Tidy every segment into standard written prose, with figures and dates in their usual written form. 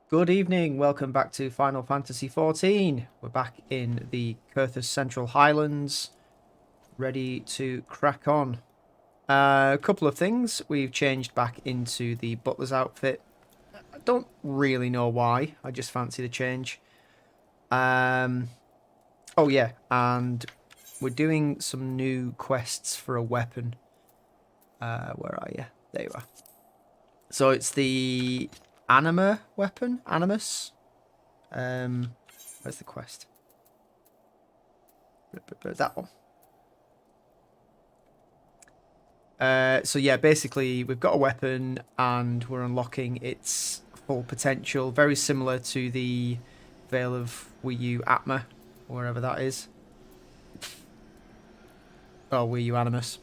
Good evening, welcome back to Final Fantasy XIV. We're back in the Kurthus Central Highlands, ready to crack on. A couple of things, we've changed back into the butler's outfit. I don't really know why, I just fancy the change. Oh yeah, and we're doing some new quests for a weapon. Where are you? There you are. So it's the Anima weapon, Animus. Where's the quest? That one. So yeah, basically we've got a weapon and we're unlocking its full potential. Very similar to the Veil of Wii Atma, or wherever that is. Oh, Wii Animus.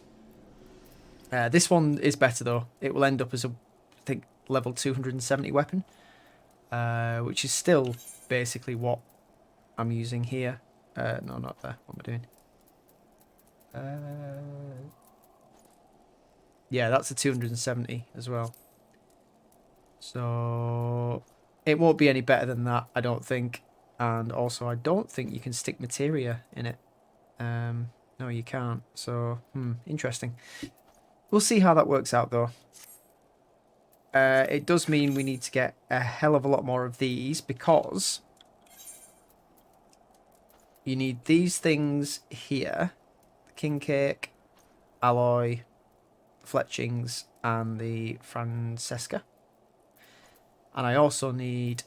This one is better though. It will end up as a, I think, level 270 weapon, which is still basically what I'm using here. No, not there. What am I doing? Yeah, that's a 270 as well. So it won't be any better than that, I don't think. And also, I don't think you can stick materia in it. No, you can't. So, interesting. We'll see how that works out, though. It does mean we need to get a hell of a lot more of these because you need these things here. The king cake, alloy, fletchings, and the Francesca. And I also need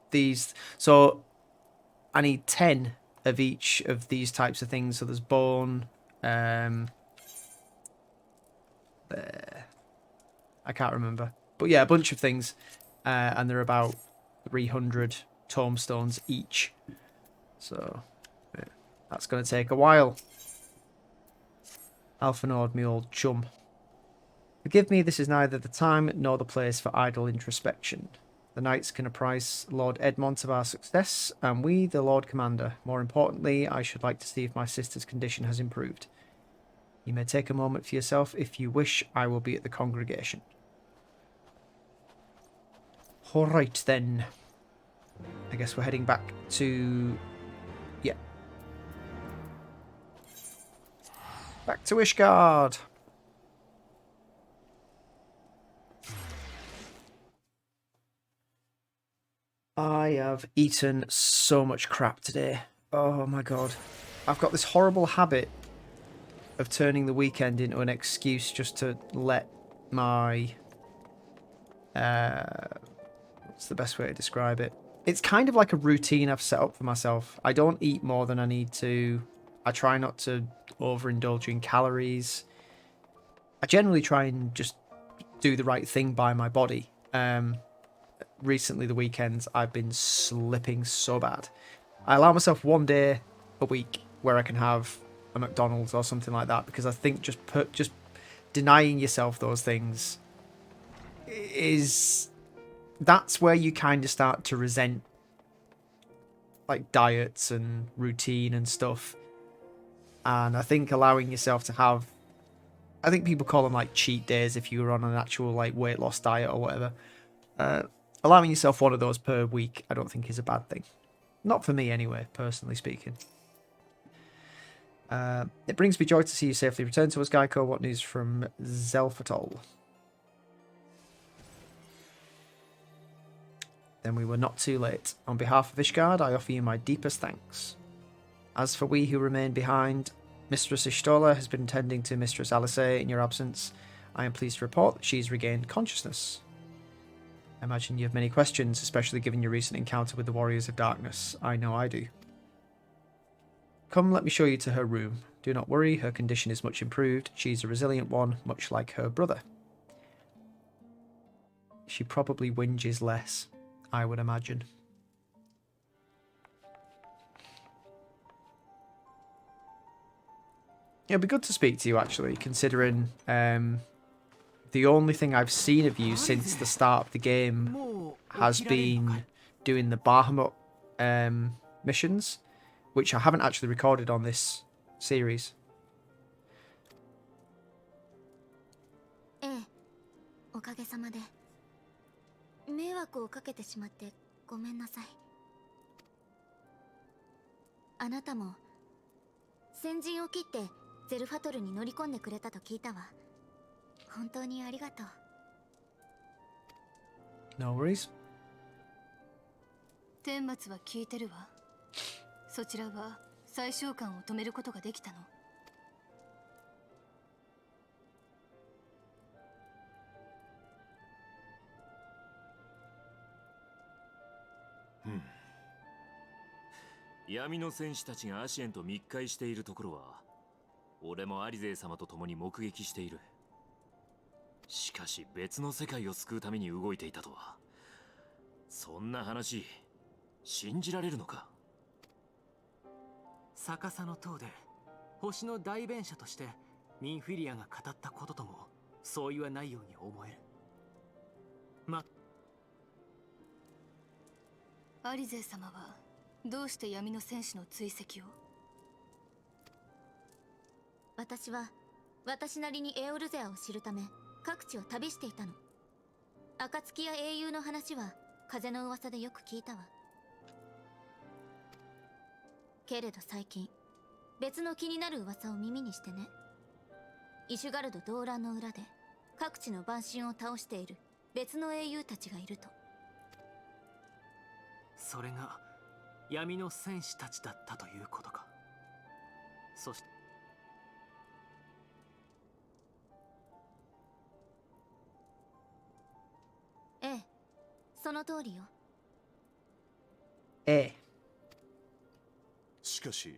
these. So I need 10 of each of these types of things. So there's bone. There. I can't remember. But yeah, a bunch of things. And they're about 300 tomestones each. So yeah, that's going to take a while. Alphanord, me old chum. Forgive me, this is neither the time nor the place for idle introspection. The knights can apprise Lord Edmont of our success, and we, the Lord Commander. More importantly, I should like to see if my sister's condition has improved. You may take a moment for yourself if you wish. I will be at the congregation. Alright then. I guess we're heading back to... yeah. Back to Ishgard. I have eaten so much crap today. Oh my god. I've got this horrible habit of turning the weekend into an excuse just to let my... what's the best way to describe it? It's kind of like a routine I've set up for myself. I don't eat more than I need to. I try not to overindulge in calories. I generally try and just do the right thing by my body. Recently, the weekends, I've been slipping so bad. I allow myself one day a week where I can have a McDonald's or something like that because I think just denying yourself those things is... that's where you kind of start to resent like diets and routine and stuff. And I think allowing yourself to have... I think people call them like cheat days if you were on an actual like weight loss diet or whatever. Allowing yourself one of those per week, I don't think is a bad thing. Not for me anyway, personally speaking. It brings me joy to see you safely return to us, Geico. What news from Zelfatol? Then we were not too late. On behalf of Ishgard, I offer you my deepest thanks. As for we who remain behind, Mistress Ishtola has been tending to Mistress Alisaie in your absence. I am pleased to report that she's regained consciousness. I imagine you have many questions, especially given your recent encounter with the Warriors of Darkness. I know I do. Come, let me show you to her room. Do not worry, her condition is much improved. She's a resilient one, much like her brother. She probably whinges less, I would imagine. It'd be good to speak to you, actually, considering the only thing I've seen of you since the start of the game has been doing the Bahamut missions, which I haven't actually recorded on this series. Eh. かげさまで迷惑をかけてしまってごめんなさい。あなたも先陣を切ってゼルファトルに乗り込んでくれたと聞いたわ。本当にありがとう。 No worries. 顛末は聞いてるわ。そちらは再召喚を止めることができたの？闇の戦士たちがアシエンと密会しているところは俺もアリゼー様と共に目撃している。しかし別の世界を救うために動いていたとは、そんな話信じられるのか？逆さの塔で星の代弁者としてミンフィリアが語ったことともそう言わないように思える。アリゼー様はどうして闇の戦士の追跡を？私は私なりにエオルゼアを知るため各地を旅していたの。暁や英雄の話は風の噂でよく聞いたわ。けれど最近別の気になる噂を耳にしてね。イシュガルド動乱の裏で各地の蛮神を倒している別の英雄たちがいると。それが闇の戦士たちだったということか。そしてええ、その通りよ。A. しかし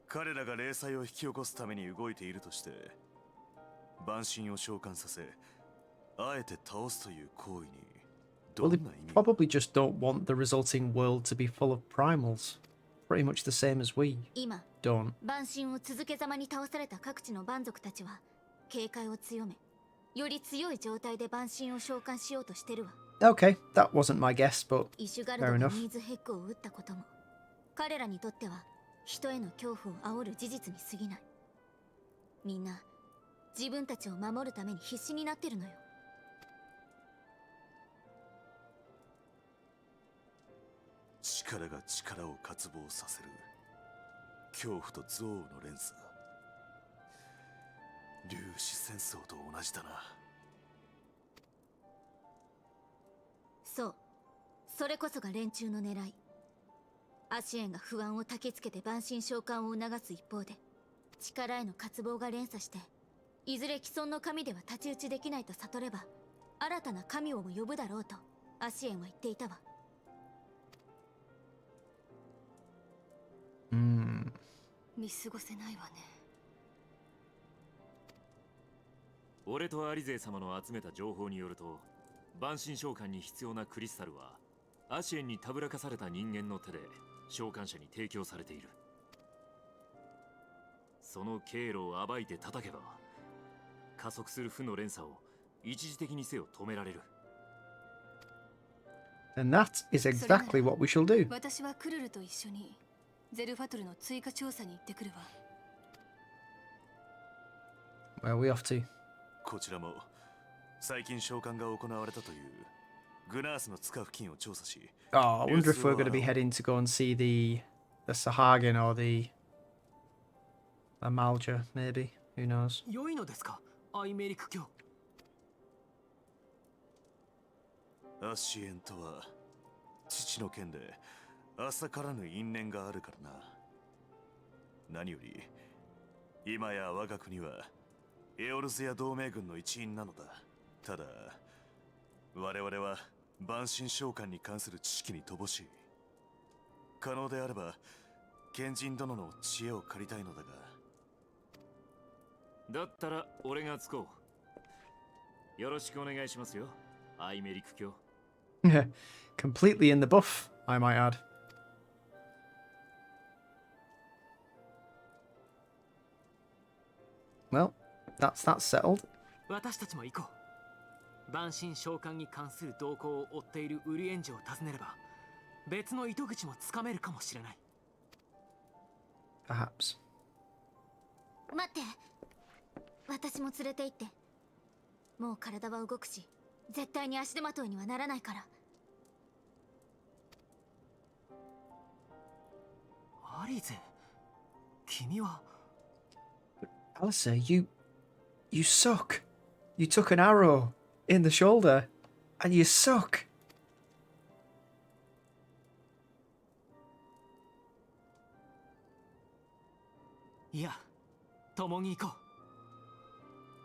彼らが霊祭を引き起こすために動いているとして蛮神を召喚させあえて倒すという行為に Well, ど they んな意味？ probably just don't want the resulting world to be full of primals. Pretty much the same as we 今 don't. 蛮神を続けざまに倒された各地の蛮族たちは警戒を強め、より強い状態で蛮神を召喚しようとしてるわ。 Okay, that wasn't my guess, but イシュガルド fair が enough. ニーズヘッグを打ったことも彼らにとっては人への恐怖を煽る事実に過ぎない。みんな自分たちを守るために必死になってるのよ。力が力を渇望させる恐怖と憎悪の連鎖。粒子戦争と同じだな。そう、それこそが連中の狙い。アシエンが不安を焚きつけて蛮神召喚を促す一方で力への渇望が連鎖して、いずれ既存の神では太刀打ちできないと悟れば新たな神をも呼ぶだろうとアシエンは言っていたわ。見過ごせないわね。俺とアリゼー様の集めた情報によると、蛮神召喚に必要なクリスタルはアシエンにたぶらかされた人間の手で召喚者に提供されている。その経路を暴いて叩けば加速する負の連鎖を一時的にせよ止められる。 And that is exactly what we shall do. 私はクルルと一緒にゼルファトルの追加調査に行ってくるわ。Where are we off to? こちらも最近召喚が行われたというグナースの塚付近を調査し、 Oh, I wonder if we're going to be heading to go and see the Sahagin or the Amalja, maybe. Who knows? 良いのですか、アイメリク教。アシエンとは父の件で浅からぬ因縁があるからな。何より今や我が国はエオルゼア同盟軍の一員なのだ。ただ我々は蛮神召喚に関する知識に乏しい。可能であれば賢人殿の知恵を借りたいのだが。だったら俺がつこう。よろしくお願いしますよ、アイメリク教。Completely in the buff, I might add. Well, that's that settled. 私たちも行こう。蛮神召喚に関する動向を追っているウリエンジを訪ねれば別の糸口もつかめるかもしれない。 Perhaps. 待って、私も連れて行って。もう体は動くし、絶対に足手まといにはならないから。アリゼ、君は。Alisaie, you suck. You took an arrow in the shoulder, and you suck. いや、共に行こう。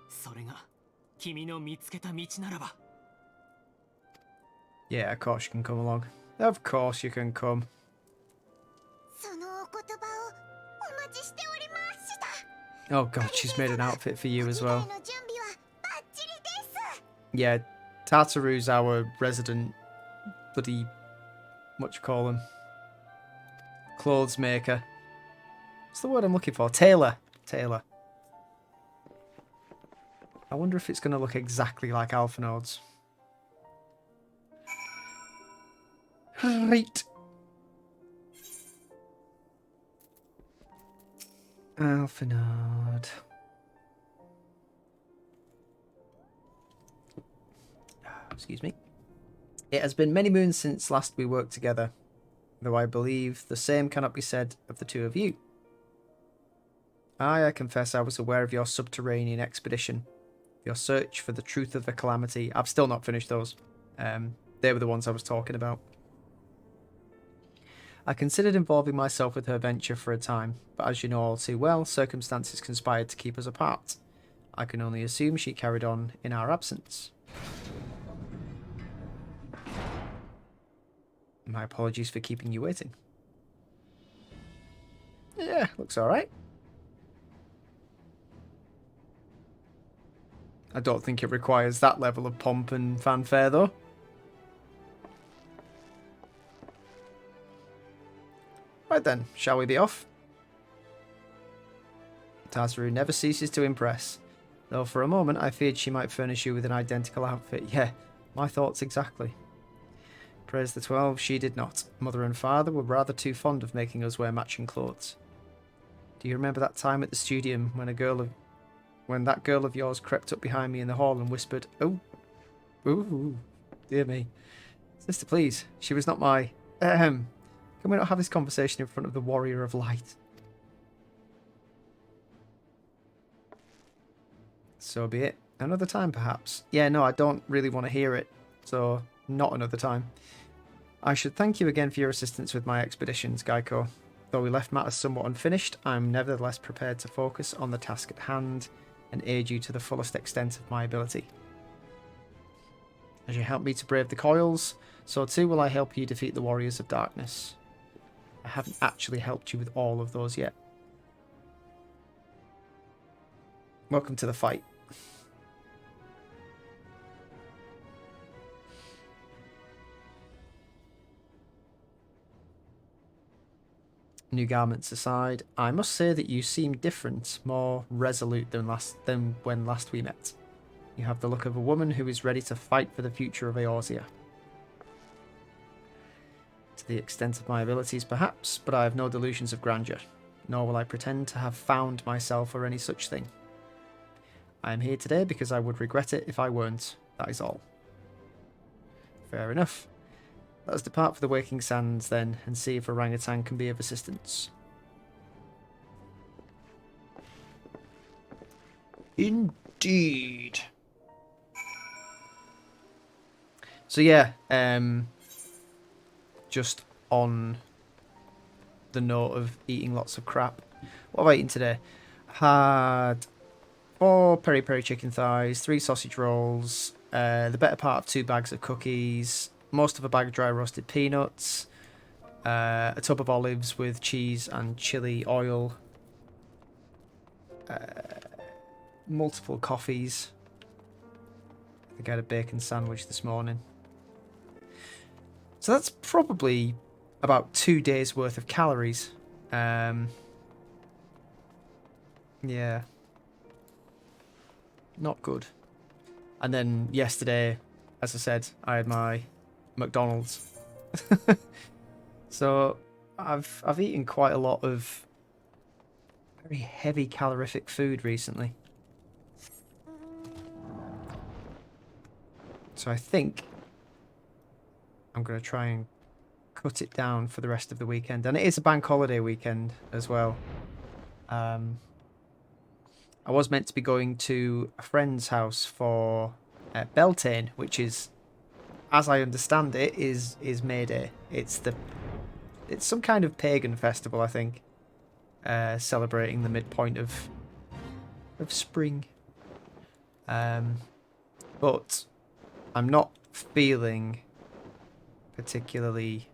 それが君の見つけた道ならば。Yeah, of course you can come along. Of course you can come. そのお言葉をお待ちしておりました。 Oh god, she's made an outfit for you as well. お着替えの準備はバッチリです。 Yeah, Tataru's our resident bloody, what you call him? Clothes maker. What's the word I'm looking for? Tailor. Tailor. I wonder if it's going to look exactly like Alphinode's. Right. Alphinode. Excuse me. It has been many moons since last we worked together, though I believe the same cannot be said of the two of you. I confess I was aware of your subterranean expedition, your search for the truth of the calamity. I've still not finished those. They were the ones I was talking about. I considered involving myself with her venture for a time, but as you know all too well, circumstances conspired to keep us apart. I can only assume she carried on in our absence. My apologies for keeping you waiting. Yeah, looks alright. I don't think it requires that level of pomp and fanfare, though. Right then, shall we be off? Tataru never ceases to impress, though for a moment I feared she might furnish you with an identical outfit. Yeah, my thoughts exactly. Praise the 12, she did not. Mother and father were rather too fond of making us wear matching clothes. Do you remember that time at the studium when that girl of yours crept up behind me in the hall and whispered, "Oh, ooh, dear me. Sister, please, she was not my, Can we not have this conversation in front of the warrior of light?" So be it. Another time, perhaps. Yeah, no, I don't really want to hear it. So, not another time. I should thank you again for your assistance with my expeditions, Geico. Though we left matters somewhat unfinished, I am nevertheless prepared to focus on the task at hand and aid you to the fullest extent of my ability. As you help me to brave the coils, so too will I help you defeat the warriors of darkness. I haven't actually helped you with all of those yet. Welcome to the fight. New garments aside, I must say that you seem different, more resolute than when last we met. You have the look of a woman who is ready to fight for the future of Eorzea. To the extent of my abilities, perhaps, but I have no delusions of grandeur, nor will I pretend to have found myself or any such thing. I am here today because I would regret it if I weren't, that is all. Fair enough. Let us depart for the Waking Sands then, and see if Orangutan can be of assistance. Indeed. So yeah, just on the note of eating lots of crap. What have I eaten today? Had 4 peri-peri chicken thighs, 3 sausage rolls, the better part of 2 bags of cookies, most of a bag of dry roasted peanuts, a tub of olives with cheese and chili oil, multiple coffees. I think I had a bacon sandwich this morning. So that's probably about 2 days worth of calories. Yeah. Not good. And then yesterday, as I said, I had my McDonald's. So I've eaten quite a lot of very heavy calorific food recently. So I think I'm going to try and cut it down for the rest of the weekend. And it is a bank holiday weekend as well. I was meant to be going to a friend's house for Beltane, which is, as I understand it, is May Day. It's some kind of pagan festival, I think, celebrating the midpoint of spring. But I'm not feeling particularly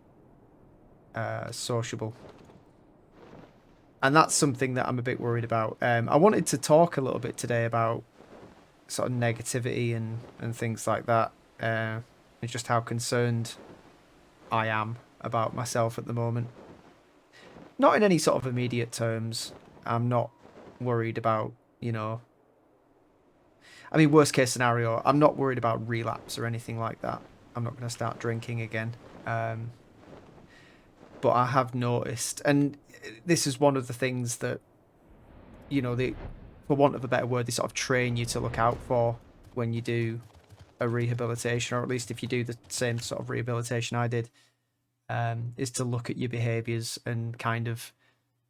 sociable. And that's something that I'm a bit worried about. I wanted to talk a little bit today about sort of negativity and things like that. And just how concerned I am about myself at the moment. Not in any sort of immediate terms. I'm not worried about, you know... I mean, worst case scenario, I'm not worried about relapse or anything like that. I'm not going to start drinking again. But I have noticed, and this is one of the things that, you know, for want of a better word, they sort of train you to look out for when you do a rehabilitation, or at least if you do the same sort of rehabilitation I did, is to look at your behaviours and kind of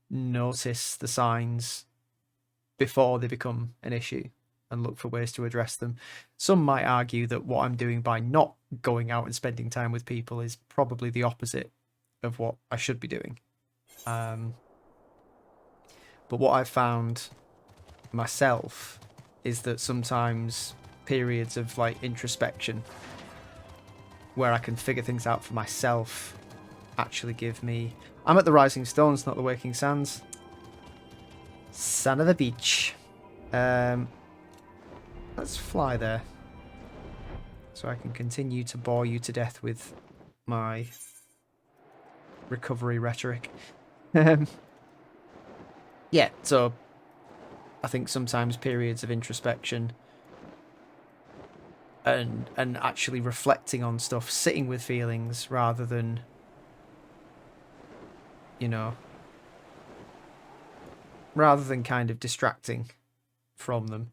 notice the signs before they become an issue and look for ways to address them. Some might argue that what I'm doing by not going out and spending time with people is probably the opposite of what I should be doing. But what I've found myself is that sometimes periods of like introspection where I can figure things out for myself actually give me... I'm at the Rising Stones, not the Waking Sands. Son of a beach. Let's fly there, so I can continue to bore you to death with my recovery rhetoric. Yeah, so I think sometimes periods of introspection and actually reflecting on stuff, sitting with feelings rather than, you know, rather than kind of distracting from them.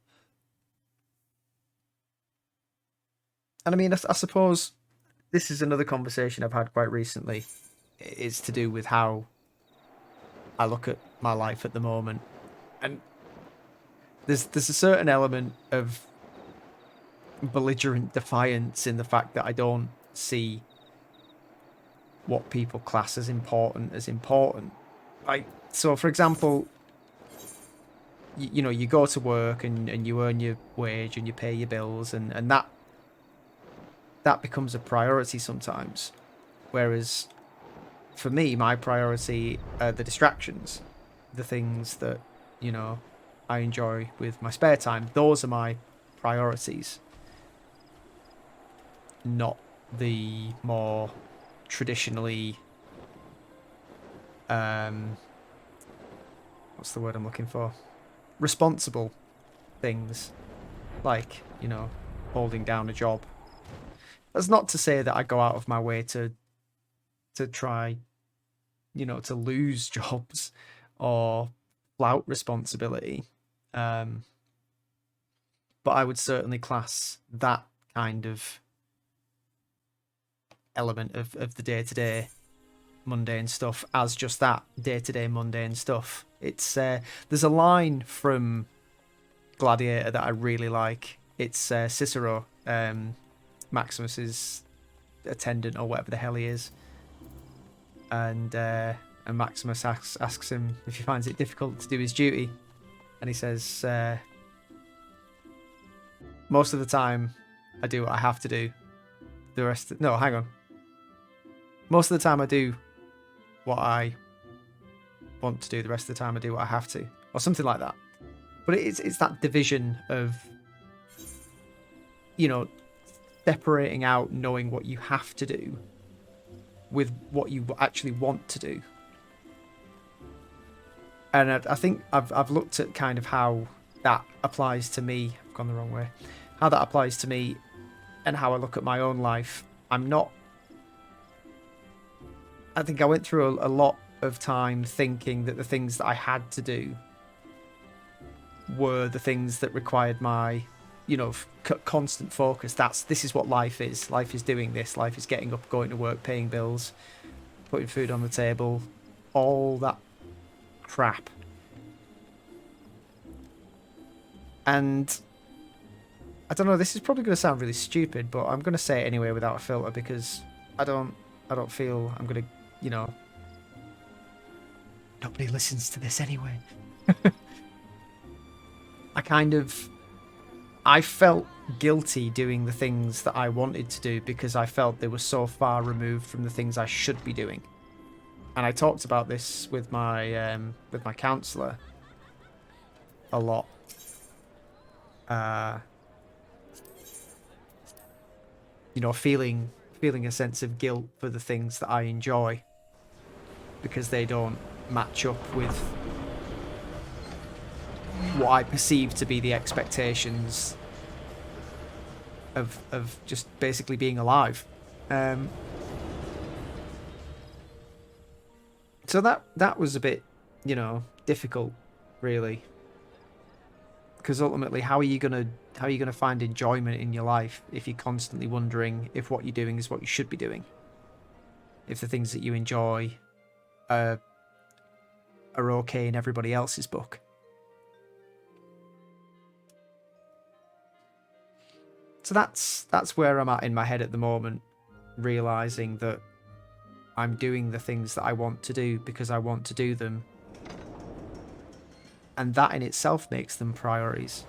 And I mean, I suppose this is another conversation I've had quite recently. It's to do with how I look at my life at the moment. And there's a certain element of belligerent defiance in the fact that I don't see what people class as important. Like, so for example, you know, you go to work and you earn your wage and you pay your bills, and that becomes a priority sometimes. Whereas for me, my priority are the distractions, the things that, you know, I enjoy with my spare time. Those are my priorities, not the more traditionally, what's the word I'm looking for? Responsible things, like, you know, holding down a job. That's not to say that I go out of my way to try, you know, to lose jobs or flout responsibility. But I would certainly class that kind of element of the day-to-day mundane stuff as just that, day-to-day mundane stuff. It's there's a line from Gladiator that I really like. It's Cicero, Maximus's attendant or whatever the hell he is, and Maximus asks him if he finds it difficult to do his duty, and he says, most of the time I do what I have to do. Most of the time I do what I want to do. The rest of the time I do what I have to, or something like that. But it's that division of, you know, separating out knowing what you have to do with what you actually want to do. And I think I've looked at kind of how that applies to me. I've gone the wrong way. How that applies to me and how I look at my own life. I think I went through a lot of time thinking that the things that I had to do were the things that required my, you know, constant focus. This is what life is. Life is doing this. Life is getting up, going to work, paying bills, putting food on the table, all that crap. And I don't know, this is probably going to sound really stupid, but I'm going to say it anyway without a filter, because I don't feel I'm going to, you know, nobody listens to this anyway. I felt guilty doing the things that I wanted to do because I felt they were so far removed from the things I should be doing. And I talked about this with my counsellor a lot. You know, feeling a sense of guilt for the things that I enjoy because they don't match up with what I perceive to be the expectations of just basically being alive. So that was a bit, you know, difficult, really, because ultimately, how are you gonna find enjoyment in your life if you're constantly wondering if what you're doing is what you should be doing? If the things that you enjoy are okay in everybody else's book. So that's where I'm at in my head at the moment, realizing that I'm doing the things that I want to do because I want to do them, and that in itself makes them priorities.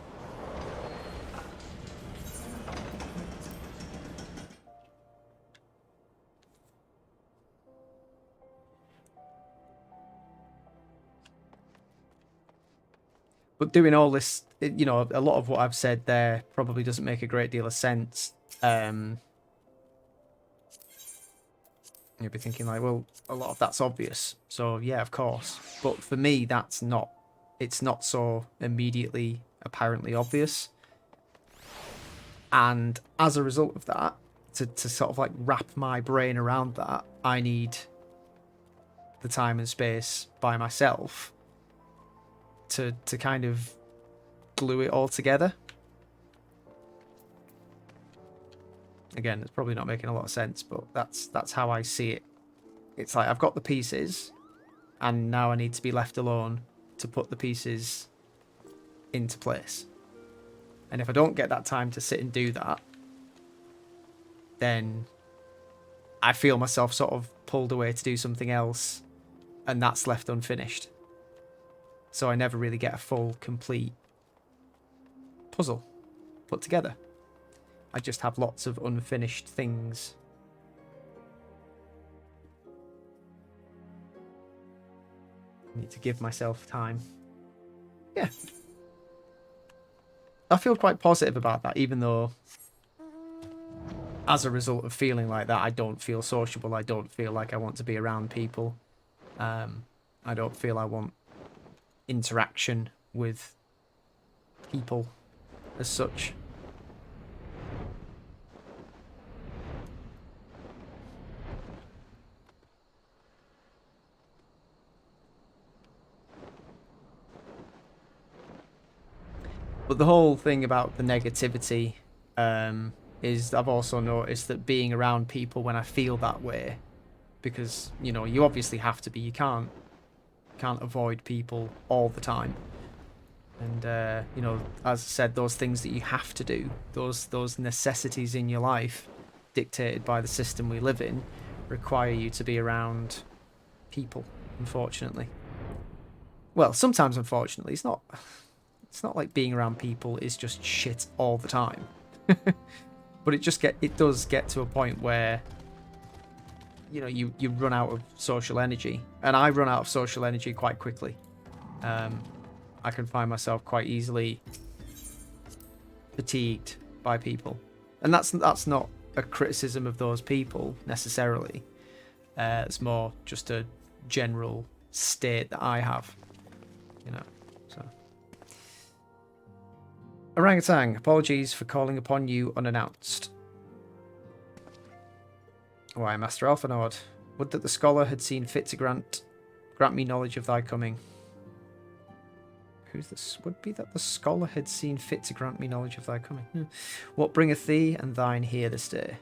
But doing all this, you know, a lot of what I've said there probably doesn't make a great deal of sense. You'll be thinking like, well, a lot of that's obvious. So yeah, of course. But for me, it's not so immediately apparently obvious. And as a result of that, to sort of like wrap my brain around that, I need the time and space by myself to kind of glue it all together. Again, it's probably not making a lot of sense, but that's how I see it. It's like I've got the pieces, and now I need to be left alone to put the pieces into place. And if I don't get that time to sit and do that, then I feel myself sort of pulled away to do something else, and that's left unfinished. So I never really get a full, complete puzzle put together. I just have lots of unfinished things. I need to give myself time. Yeah. I feel quite positive about that, even though as a result of feeling like that, I don't feel sociable. I don't feel like I want to be around people. I don't feel I want interaction with people as such. But the whole thing about the negativity is I've also noticed that being around people when I feel that way, because, you know, you obviously have to be, you can't avoid people all the time. And, you know, as I said, those things that you have to do, those necessities in your life dictated by the system we live in, require you to be around people, unfortunately. Well, sometimes, unfortunately, it's not like being around people is just shit all the time. But it does get to a point where, you know, you run out of social energy. And I run out of social energy quite quickly. I can find myself quite easily fatigued by people. And that's not a criticism of those people necessarily. It's more just a general state that I have, you know. So, Orangutan, apologies for calling upon you unannounced. Why, Master Alphanord, would that the scholar had seen fit to grant me knowledge of thy coming. Who's this? Would be that the scholar had seen fit to grant me knowledge of thy coming. What bringeth thee and thine here this day?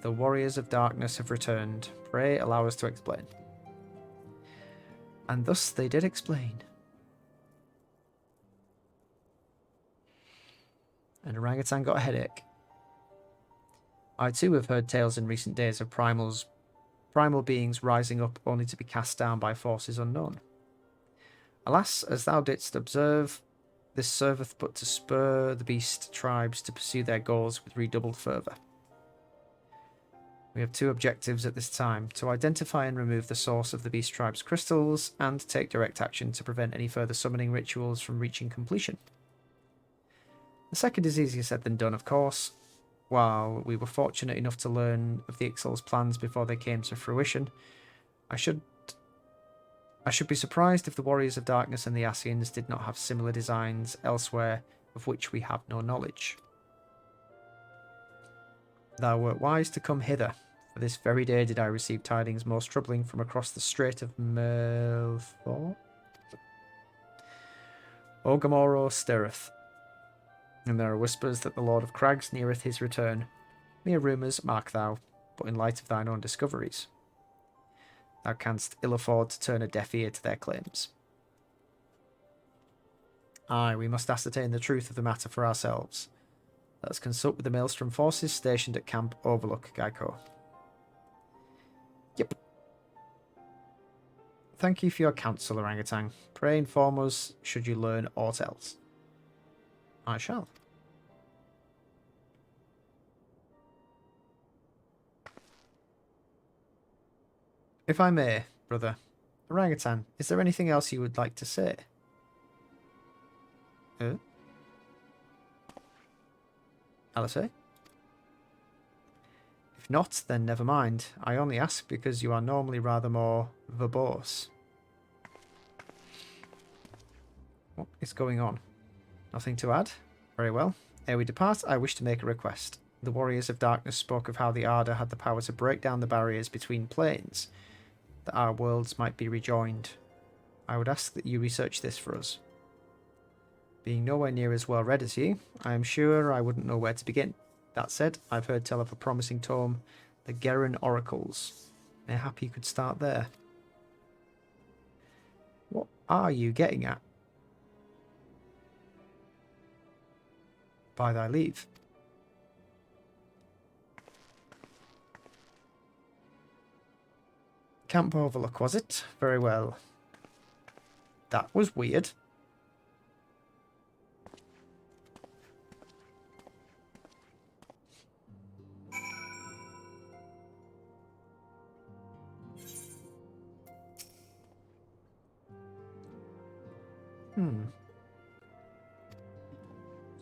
The warriors of darkness have returned. Pray allow us to explain. And thus they did explain. And Orangutan got a headache. I too have heard tales in recent days of primal beings rising up only to be cast down by forces unknown. Alas, as thou didst observe, this serveth but to spur the beast tribes to pursue their goals with redoubled fervour. We have two objectives at this time, to identify and remove the source of the beast tribe's crystals, and take direct action to prevent any further summoning rituals from reaching completion. The second is easier said than done, of course. While we were fortunate enough to learn of the Ixal's plans before they came to fruition, I should be surprised if the Warriors of Darkness and the Asians did not have similar designs elsewhere of which we have no knowledge. Thou wert wise to come hither, for this very day did I receive tidings most troubling from across the Strait of Melthor. Ogamoro stirreth, and there are whispers that the Lord of Crags neareth his return. Mere rumours, mark thou, but in light of thine own discoveries, thou canst ill afford to turn a deaf ear to their claims. Aye, we must ascertain the truth of the matter for ourselves. Let us consult with the Maelstrom forces stationed at Camp Overlook, Geico. Yep. Thank you for your counsel, Orangutan. Pray inform us should you learn aught else. I shall. If I may, brother. Orangutan, is there anything else you would like to say? Alisaie? If not, then never mind. I only ask because you are normally rather more verbose. What is going on? Nothing to add? Very well. Ere we depart, I wish to make a request. The Warriors of Darkness spoke of how the Arda had the power to break down the barriers between planes, that our worlds might be rejoined. I would ask that you research this for us. Being nowhere near as well read as you, I am sure I wouldn't know where to begin. That said, I've heard tell of a promising tome, the Geren Oracles. Mayhap you could start there. What are you getting at? By thy leave. Camp Overlook, was it? Very well. That was weird.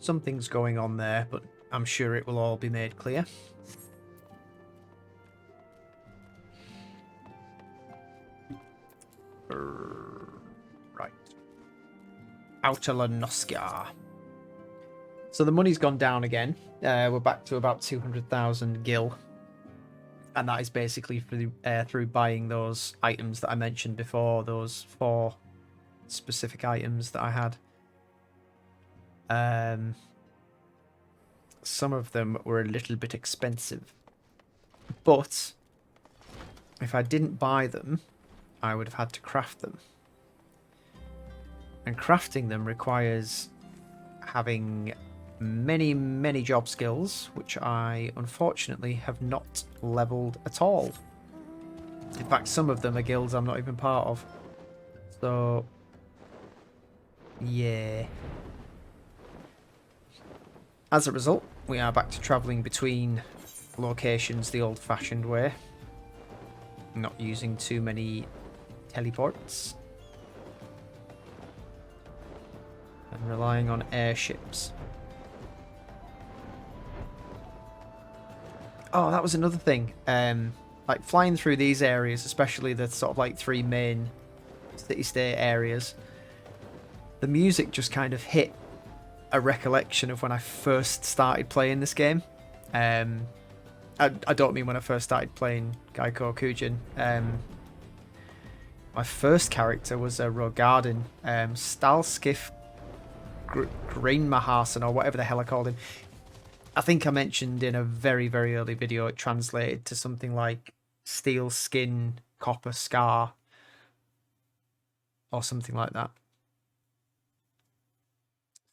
Something's going on there, but I'm sure it will all be made clear. Right. Outer Lanoskia. So the money's gone down again. We're back to about 200,000 gil. And that is basically through buying those items that I mentioned before, those 4 specific items that I had. Some of them were a little bit expensive, but if I didn't buy them, I would have had to craft them. And crafting them requires having many, many job skills, which I unfortunately have not leveled at all. In fact, some of them are guilds I'm not even part of. So, yeah. As a result, we are back to travelling between locations the old-fashioned way. Not using too many teleports. And relying on airships. Oh, that was another thing. Like flying through these areas, especially the sort of like 3 main city-state areas, the music just kind of hit a recollection of when I first started playing this game. I don't mean when I first started playing Geico Kujin. My first character was a Rogarden, Stalskif Greenmaharson, or whatever the hell I called him. I think I mentioned in a very, very early video it translated to something like Steel Skin Copper Scar, or something like that.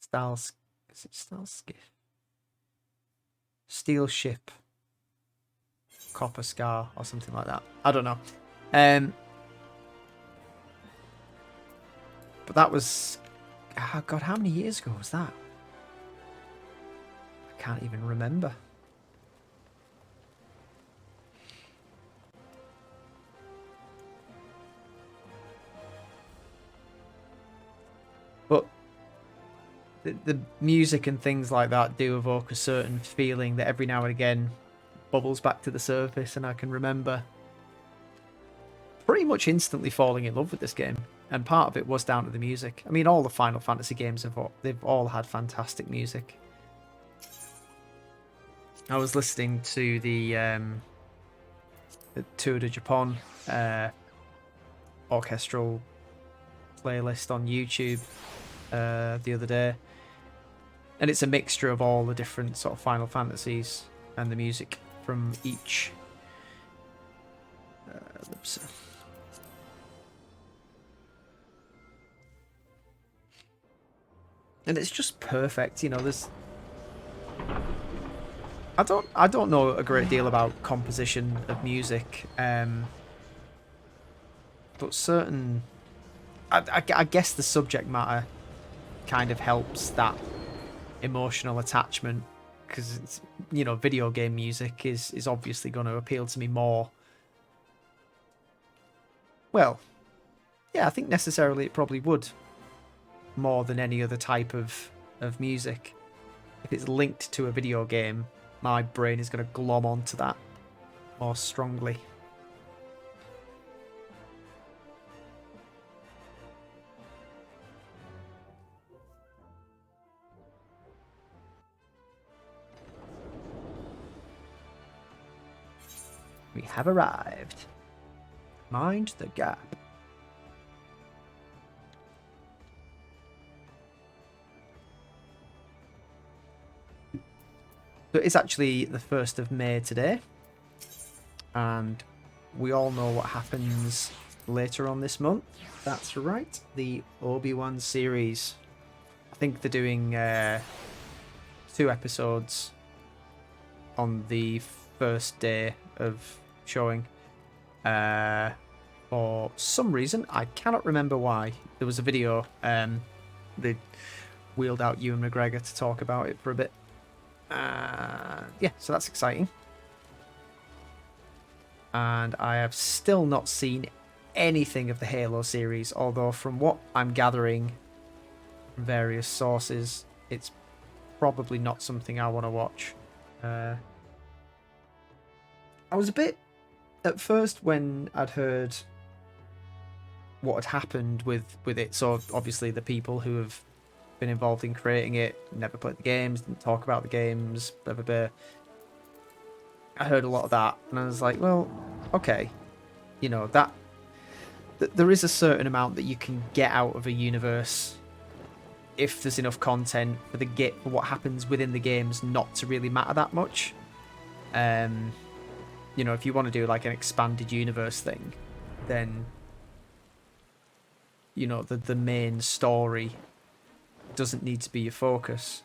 Is it Stalskif? Steel Ship Copper Scar, or something like that. I don't know. But that was, oh God, how many years ago was that? I can't even remember. But the music and things like that do evoke a certain feeling that every now and again bubbles back to the surface, and I can remember pretty much instantly falling in love with this game. And part of it was down to the music. I mean, all the Final Fantasy games they've all had fantastic music. I was listening to the Tour de Japan orchestral playlist on YouTube the other day, and it's a mixture of all the different sort of Final Fantasies and the music from each. And it's just perfect, you know. There's, I don't know a great deal about composition of music, but certain, I guess the subject matter kind of helps that emotional attachment, because it's, you know, video game music is obviously going to appeal to me more. Well, yeah, I think necessarily it probably would, more than any other type of music. If it's linked to a video game, my brain is going to glom onto that more strongly. We have arrived. Mind the gap. So it's actually the 1st of May today, and we all know what happens later on this month. That's right, the Obi-Wan series. I think they're doing 2 episodes on the first day of showing. For some reason, I cannot remember why. There was a video, they wheeled out Ewan McGregor to talk about it for a bit. Yeah, so that's exciting. And I have still not seen anything of the Halo series, although from what I'm gathering from various sources, it's probably not something I want to watch. I was a bit, at first, when I'd heard what had happened with it, so obviously the people who have been involved in creating it never played the games, didn't talk about the games, blah blah blah. I heard a lot of that, and I was like, well, okay, you know, that there is a certain amount that you can get out of a universe if there's enough content for for what happens within the games not to really matter that much. You know, if you want to do like an expanded universe thing, then, you know, the main story doesn't need to be your focus.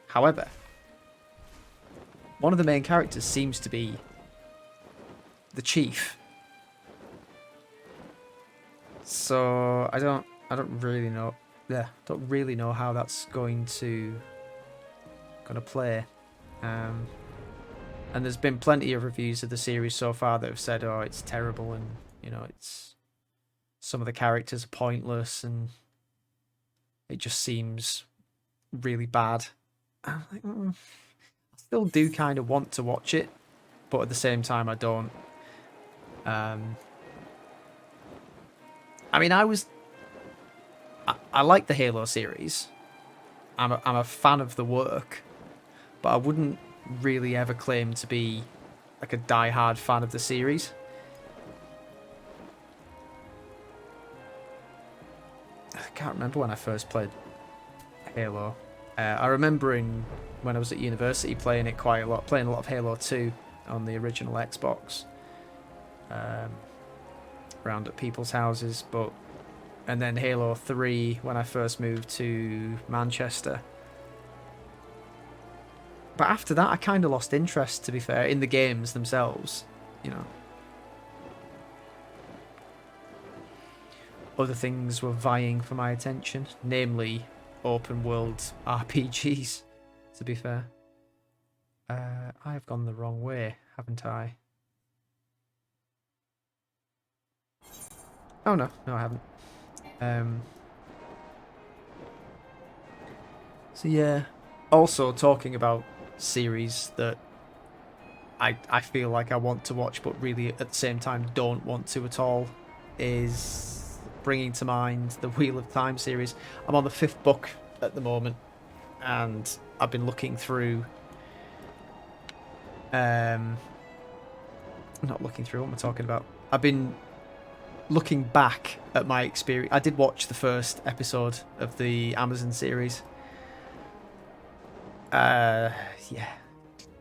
However, one of the main characters seems to be the chief. So I don't really know. Yeah, don't really know how that's going to play. And there's been plenty of reviews of the series so far that have said, oh, it's terrible, and, you know, it's, some of the characters are pointless, and it just seems really bad. I'm like, I still do kind of want to watch it, but at the same time I don't. I mean, I like the Halo series. I'm a fan of the work, but I wouldn't really ever claim to be like a die-hard fan of the series. can't remember when I first played Halo. I remember when I was at university playing it quite a lot, playing a lot of Halo 2 on the original Xbox, around at people's houses, and then Halo 3 when I first moved to Manchester. But after that, I kind of lost interest, to be fair, in the games themselves, you know. Other things were vying for my attention, namely open world RPGs, to be fair. I've gone the wrong way, haven't I? Oh no, I haven't. So yeah, also talking about series that I feel like I want to watch but really at the same time don't want to at all is bringing to mind the Wheel of Time series. I'm on the 5th book at the moment, and I've been looking through not looking through, what am I talking about? I've been looking back at my experience. I did watch the first episode of the Amazon series. Yeah,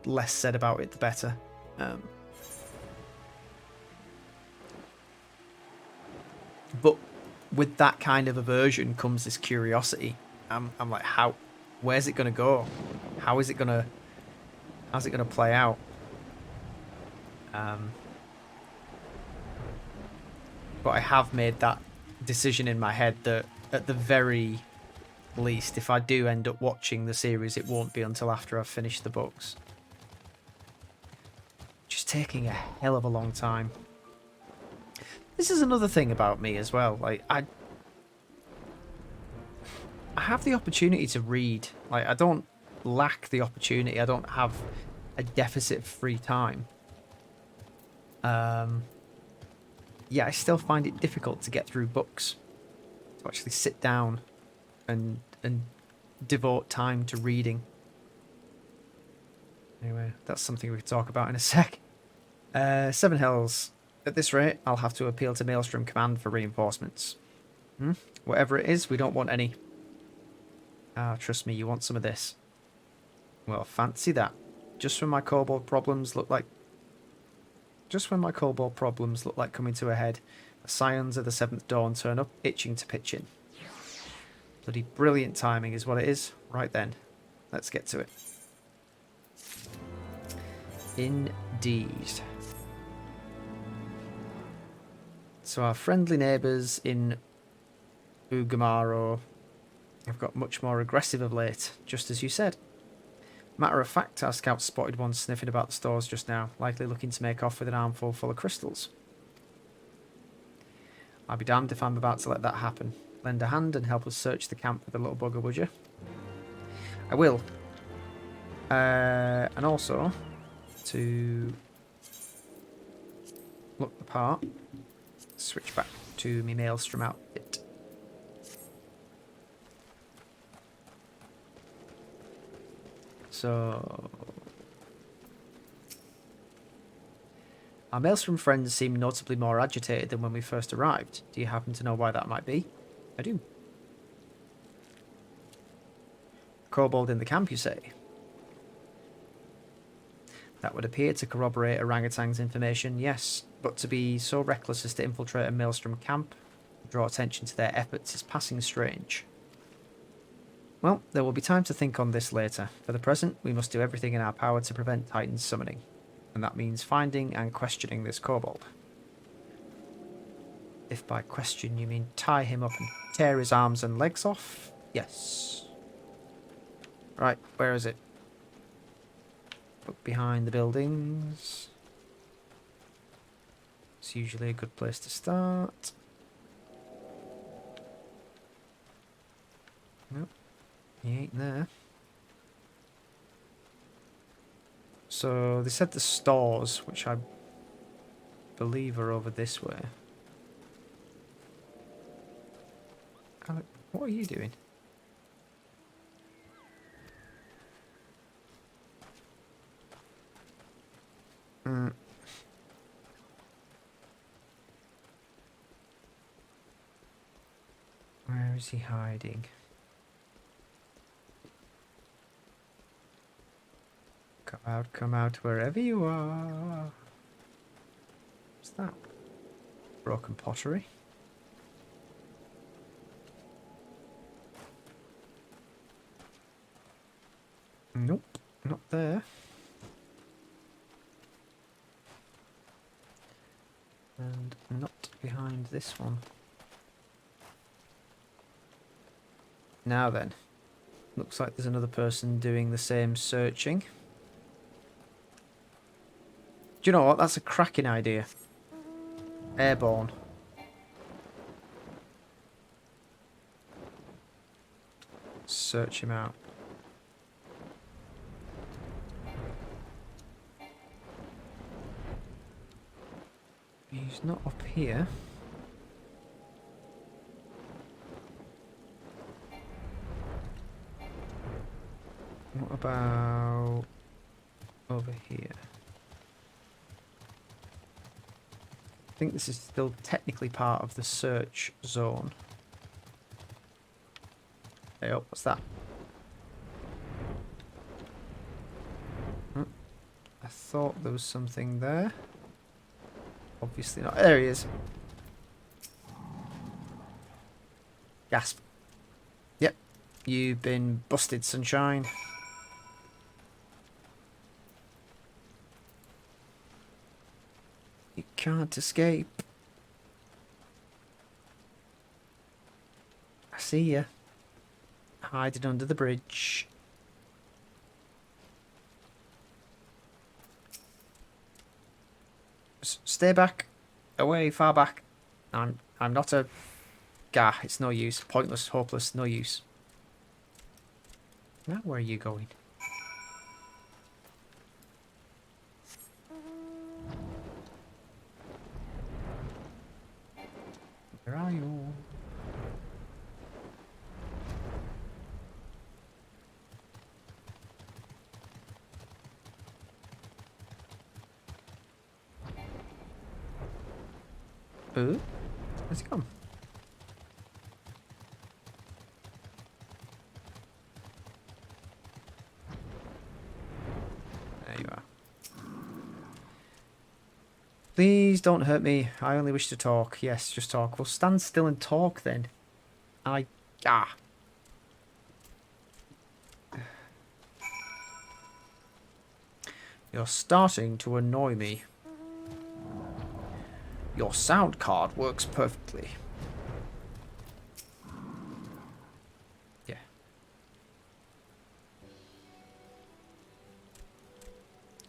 less said about it the better. But with that kind of aversion comes this curiosity. I'm like, where's it gonna go? How's it gonna play out? But I have made that decision in my head that at the very least, if I do end up watching the series, it won't be until after I've finished the books. Just taking a hell of a long time. This is another thing about me as well. Like, I have the opportunity to read. Like, I don't lack the opportunity. I don't have a deficit of free time. Yeah, I still find it difficult to get through books. To actually sit down and devote time to reading. Anyway, that's something we could talk about in a sec. 7 Hells. At this rate, I'll have to appeal to Maelstrom Command for reinforcements. Whatever it is, we don't want any. Trust me, you want some of this. Well, fancy that. Just when my kobold problems look like coming to a head, the Scions of the 7th Dawn turn up, itching to pitch in. Bloody brilliant timing is what it is. Right then, let's get to it. Indeed. So our friendly neighbours in Ugamaro have got much more aggressive of late, just as you said. Matter of fact, our scouts spotted one sniffing about the stores just now, likely looking to make off with an armful full of crystals. I'll be damned if I'm about to let that happen. Lend a hand and help us search the camp for the little bugger, would you? I will. And also, to look the part, switch back to my Maelstrom outfit. So, our Maelstrom friends seem notably more agitated than when we first arrived. Do you happen to know why that might be? I do. Kobold in the camp, you say? That would appear to corroborate Orangutan's information, yes, but to be so reckless as to infiltrate a Maelstrom camp and draw attention to their efforts is passing strange. Well, there will be time to think on this later. For the present, we must do everything in our power to prevent Titan's summoning, and that means finding and questioning this kobold. If by question you mean tie him up and tear his arms and legs off, yes. Right, where is it? Look behind the buildings. It's usually a good place to start. Nope, he ain't there. So they said the stores, which I believe are over this way. Alec, what are you doing? Where Where's he hiding? Come out wherever you are. What's that? Broken pottery. Nope, not there. And not behind this one. Now then, looks like there's another person doing the same searching. Do you know what? That's a cracking idea. Airborne. Search him out. He's not up here. What about over here? I think this is still technically part of the search zone. Hey, oh, what's that? I thought there was something there. Obviously not. There he is. Gasp. Yep. You've been busted, sunshine. You can't escape. I see you. Hiding under the bridge. Stay back. Away, far back. I'm not a... Gah, it's no use. Pointless, hopeless, no use. Now where are you going? Where are you? Ooh, where's he gone? There you are. Please don't hurt me. I only wish to talk. Yes, just talk. Well, stand still and talk then. You're starting to annoy me. Your sound card works perfectly. Yeah.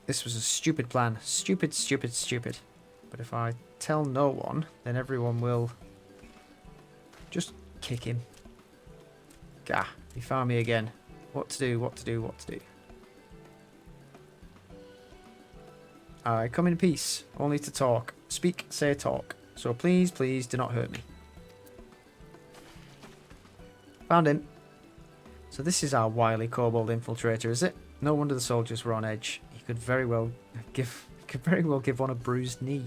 This was a stupid plan. Stupid, stupid, stupid. But if I tell no one, then everyone will just kick him. Gah, he found me again. What to do, what to do, what to do. I come in peace, only to talk. Speak, say, talk. So please, please, do not hurt me. Found him. So this is our wily kobold infiltrator, is it? No wonder the soldiers were on edge. He could very well give one a bruised knee.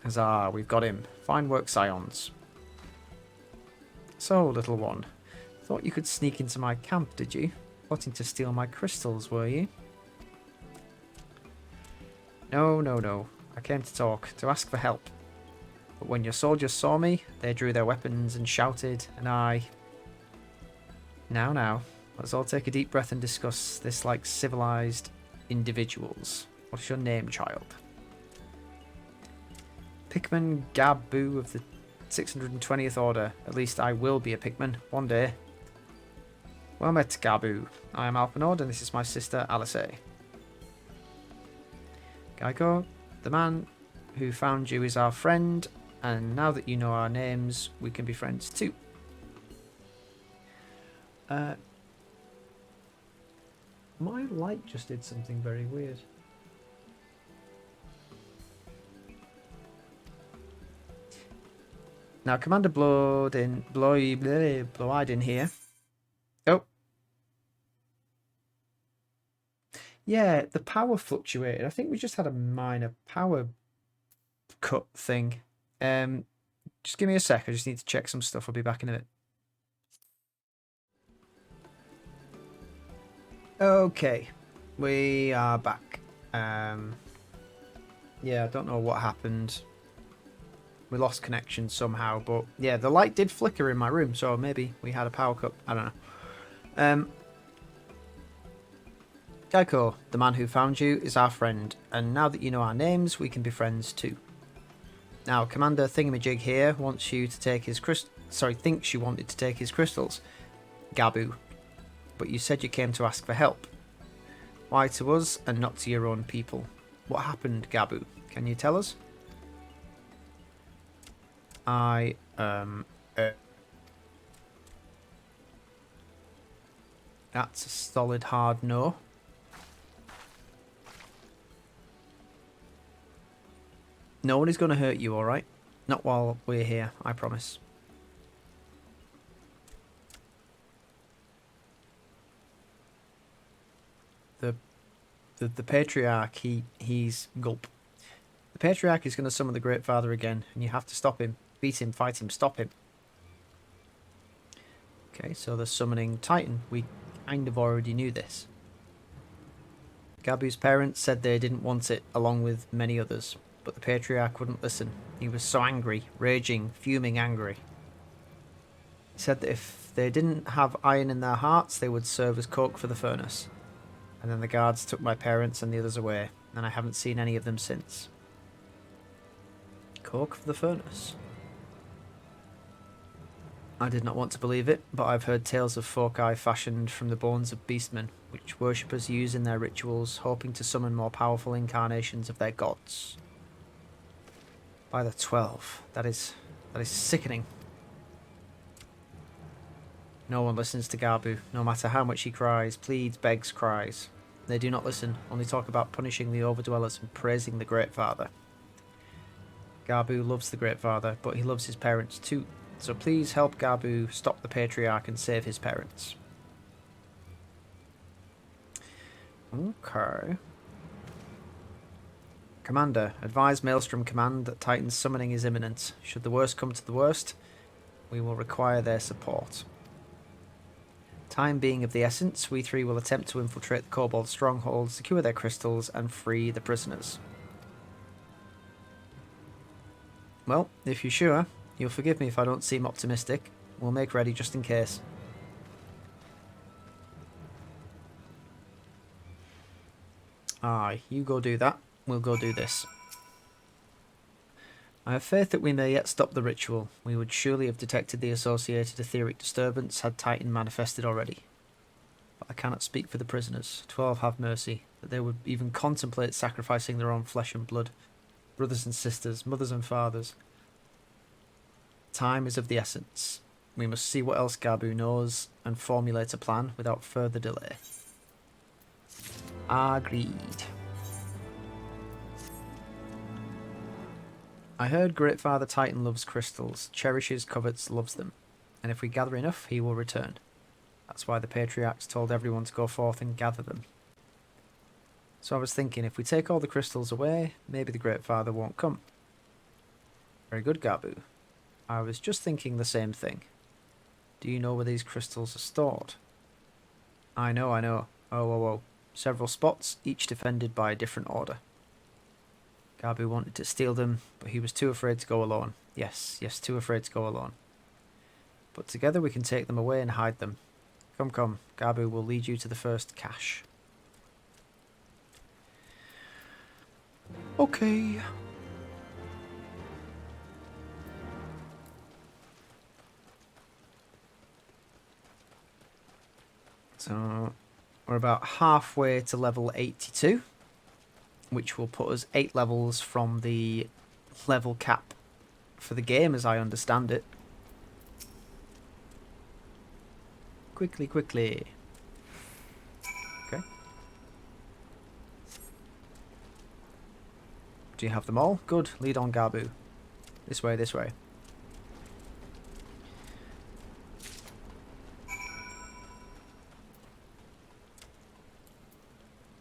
Huzzah, we've got him. Fine work, Scions. So, little one, thought you could sneak into my camp, did you? Plotting to steal my crystals, were you? No, no, no. I came to talk, to ask for help. But when your soldiers saw me, they drew their weapons and shouted, and I... Now, let's all take a deep breath and discuss this like civilized individuals. What's your name, child? Pikmin Gabu of the 620th Order. At least I will be a Pikmin, one day. Well met, Gabu. I am Alpinord, and this is my sister, Alisaie. Geico, the man who found you is our friend, and now that you know our names, we can be friends too. My light just did something very weird. Now, Commander Blow-eyed in here. Oh. Yeah, the power fluctuated. I think we just had a minor power cut thing. Just give me a sec. I just need to check some stuff. I'll be back in a bit. Okay, we are back. Yeah, I don't know what happened. We lost connection somehow, but yeah, the light did flicker in my room, so maybe we had a power cut. I don't know. Geico, the man who found you, is our friend, and now that you know our names, we can be friends too. Now, Commander Thingamajig here wants you to take his thinks you wanted to take his crystals, Gabu, but you said you came to ask for help. Why to us and not to your own people? What happened, Gabu? Can you tell us? That's a solid hard no. No one is going to hurt you, alright? Not while we're here, I promise. The Patriarch, he's gulp. The Patriarch is going to summon the Great Father again, and you have to stop him. Beat him, fight him, stop him. Okay, so they're summoning Titan. We kind of already knew this. Gabu's parents said they didn't want it, along with many others, but the Patriarch wouldn't listen. He was so angry, raging, fuming angry. He said that if they didn't have iron in their hearts, they would serve as coke for the furnace. And then the guards took my parents and the others away, and I haven't seen any of them since. Coke for the furnace. I did not want to believe it, but I've heard tales of foci fashioned from the bones of beastmen, which worshippers use in their rituals, hoping to summon more powerful incarnations of their gods. By the 12. That is sickening. No one listens to Gabu, no matter how much he cries, pleads, begs, cries. They do not listen, only talk about punishing the overdwellers and praising the Great Father. Gabu loves the Great Father, but he loves his parents too, so please help Gabu stop the Patriarch and save his parents. Okay. Commander, advise Maelstrom Command that Titan's summoning is imminent. Should the worst come to the worst, we will require their support. Time being of the essence, we three will attempt to infiltrate the Kobold stronghold, secure their crystals, and free the prisoners. Well, if you're sure, you'll forgive me if I don't seem optimistic. We'll make ready just in case. Aye, you go do that. We'll go do this. I have faith that we may yet stop the ritual. We would surely have detected the associated etheric disturbance had Titan manifested already. But I cannot speak for the prisoners. 12 have mercy, that they would even contemplate sacrificing their own flesh and blood. Brothers and sisters, mothers and fathers. Time is of the essence. We must see what else Gabu knows and formulate a plan without further delay. Agreed. I heard Great Father Titan loves crystals, cherishes, covets, loves them, and if we gather enough, he will return. That's why the Patriarchs told everyone to go forth and gather them. So I was thinking, if we take all the crystals away, maybe the Great Father won't come. Very good, Gabu. I was just thinking the same thing. Do you know where these crystals are stored? I know. Oh. Several spots, each defended by a different order. Gabu wanted to steal them, but he was too afraid to go alone. Yes, too afraid to go alone. But together we can take them away and hide them. Come, Gabu will lead you to the first cache. Okay. So, we're about halfway to level 82. Which will put us 8 levels from the level cap for the game, as I understand it. Quickly. Okay. Do you have them all? Good. Lead on, Gabu. This way.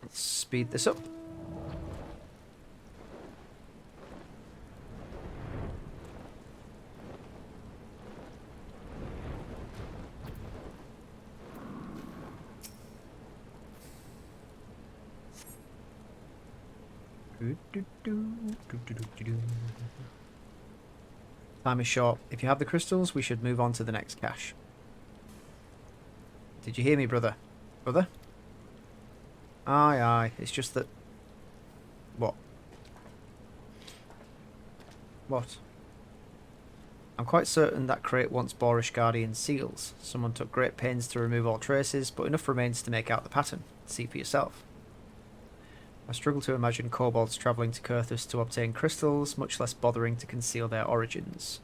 Let's speed this up. Time is short. If you have the crystals, we should move on to the next cache. Did you hear me, brother? Brother? Aye, aye. It's just that... What? What? I'm quite certain that crate once bore Ishgardian seals. Someone took great pains to remove all traces, but enough remains to make out the pattern. See for yourself. I struggle to imagine kobolds travelling to Kurthus to obtain crystals, much less bothering to conceal their origins.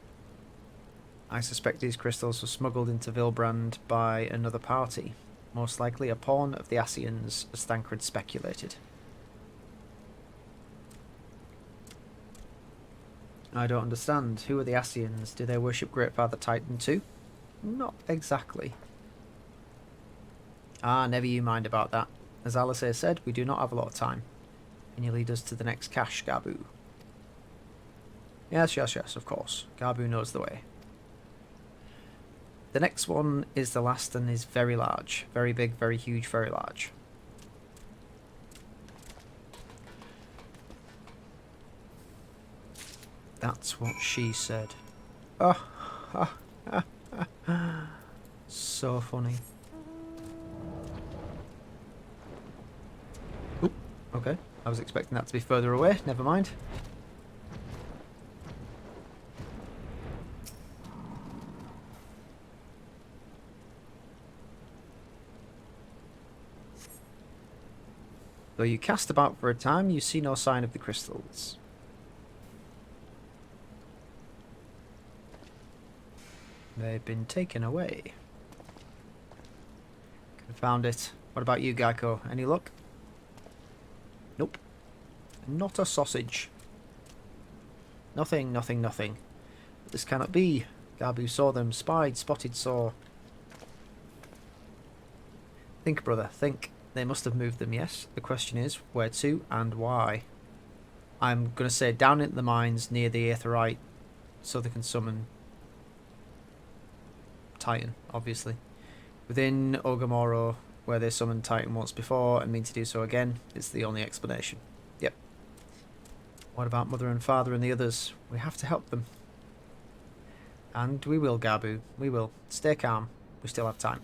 I suspect these crystals were smuggled into Vilbrand by another party, most likely a pawn of the Asians, as Thancred speculated. I don't understand. Who are the Asians? Do they worship Great Father Titan too? Not exactly. Ah, never you mind about that. As Alisaie said, we do not have a lot of time. Can you lead us to the next cache, Gabu? Yes, yes, yes, of course. Gabu knows the way. The next one is the last and is very large. Very big, very huge, very large. That's what she said. Oh, so funny. Oop, okay. I was expecting that to be further away. Never mind. Though you cast about for a time, you see no sign of the crystals. They've been taken away. Found it. What about you, Geico? Any luck? Nope. Not a sausage. Nothing, nothing, nothing. This cannot be. Gabu saw them. Spied, spotted, saw. Think, brother, think. They must have moved them, yes. The question is, where to and why? I'm going to say down into the mines near the Aetherite so they can summon Titan, obviously. Within Ogamoro, where they summoned Titan once before and mean to do so again, is the only explanation. Yep. What about Mother and Father and the others? We have to help them. And we will, Gabu. We will. Stay calm. We still have time.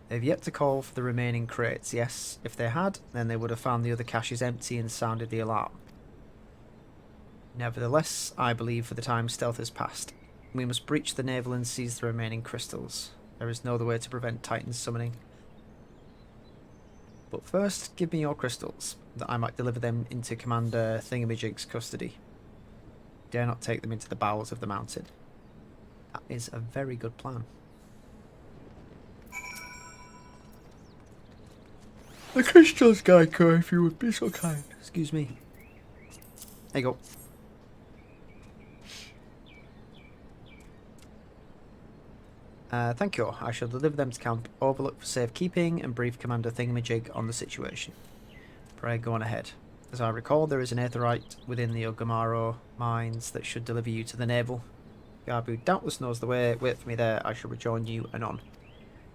They've yet to call for the remaining crates. Yes, if they had, then they would have found the other caches empty and sounded the alarm. Nevertheless, I believe for the time stealth has passed. We must breach the navel and seize the remaining crystals. There is no other way to prevent Titan's summoning. But first, give me your crystals, that I might deliver them into Commander Thingamajig's custody. Dare not take them into the bowels of the mountain. That is a very good plan. The crystals, Geico, if you would be so kind. Excuse me. There you go. Thank you. I shall deliver them to Camp Overlook for safekeeping and brief Commander Thingamajig on the situation. Pray go on ahead. As I recall, there is an Aetherite within the Ogamaro mines that should deliver you to the navel. Gabu doubtless knows the way. Wait for me there. I shall rejoin you anon.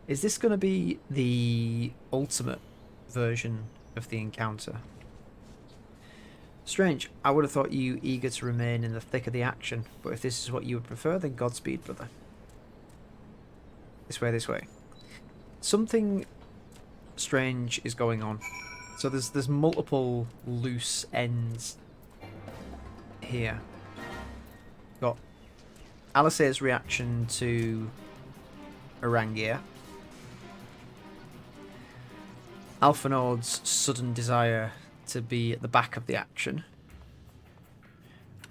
Is this going to be the ultimate version of the encounter? Strange. I would have thought you eager to remain in the thick of the action, but if this is what you would prefer, then Godspeed, brother. This way, this way. Something strange is going on. So there's multiple loose ends here. Got Alisaie's reaction to Urangier. Alphanord's sudden desire to be at the back of the action.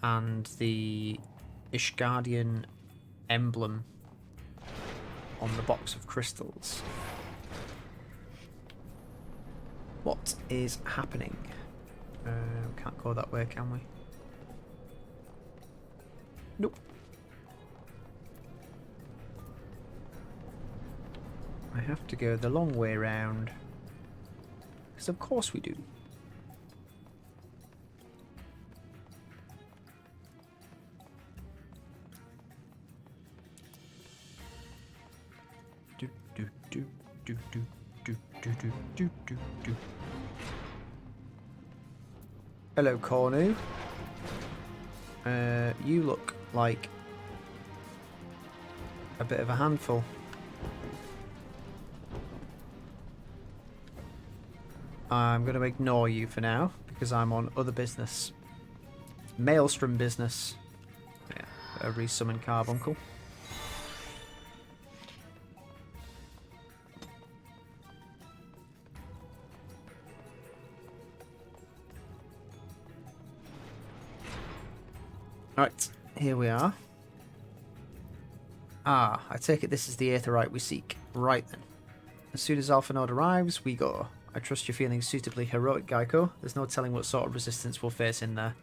And the Ishgardian emblem on the box of crystals. What is happening? Can't go that way, can we? Nope. I have to go the long way round. Because of course we do. Do do do do do do do do do do do. Hello, Cornu. You look like a bit of a handful. I'm going to ignore you for now because I'm on other business. Maelstrom business. Yeah, a resummon Carbuncle. Right, here we are. Ah, I take it this is the Aetherite we seek. Right then. As soon as Alpha Node arrives, we go. I trust you're feeling suitably heroic, Geico. There's no telling what sort of resistance we'll face in there.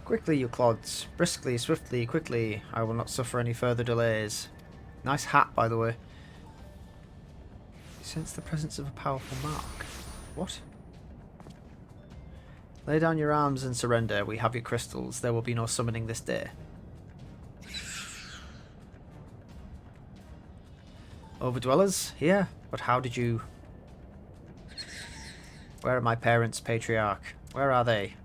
Quickly, you clods. Briskly, swiftly, quickly. I will not suffer any further delays. Nice hat, by the way. Sense the presence of a powerful mark. What? Lay down your arms and surrender. We have your crystals. There will be no summoning this day. Overdwellers? Here? But how did you... Where are my parents, Patriarch? Where are they?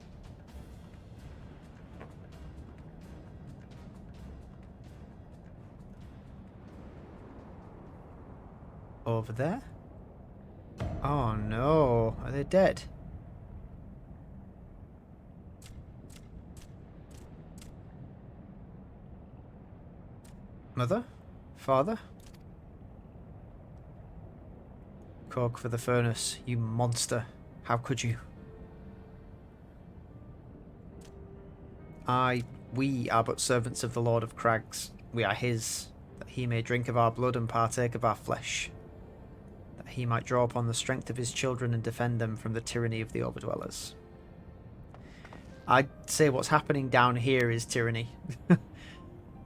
Over there? Oh no, are they dead? Mother? Father? Coke for the furnace, you monster. How could you? We are but servants of the Lord of Crags. We are his, that he may drink of our blood and partake of our flesh. That he might draw upon the strength of his children and defend them from the tyranny of the Overdwellers. I'd say what's happening down here is tyranny.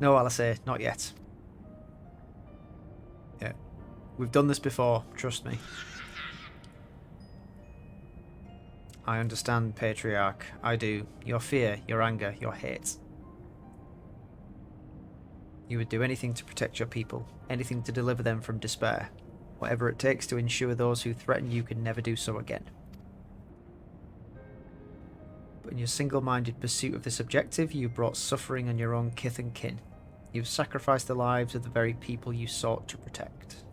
No, Alisaie, not yet. Yeah. We've done this before, trust me. I understand, Patriarch. I do. Your fear, your anger, your hate. You would do anything to protect your people, anything to deliver them from despair. Whatever it takes to ensure those who threaten you can never do so again. But in your single-minded pursuit of this objective, you brought suffering on your own kith and kin. You've sacrificed the lives of the very people you sought to protect.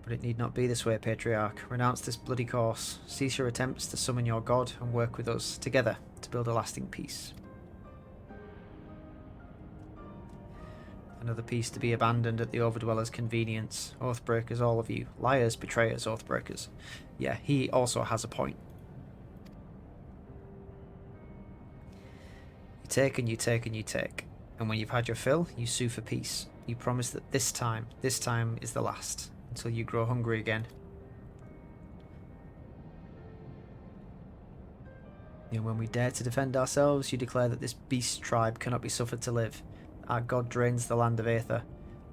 But it need not be this way, Patriarch. Renounce this bloody course. Cease your attempts to summon your god and work with us together to build a lasting peace. Another piece to be abandoned at the Overdweller's convenience. Oathbreakers, all of you. Liars, betrayers, Oathbreakers. Yeah, he also has a point. You take and you take and you take. And when you've had your fill, you sue for peace. You promise that this time is the last. Until you grow hungry again. And when we dare to defend ourselves, you declare that this beast tribe cannot be suffered to live. Our god drains the land of Aether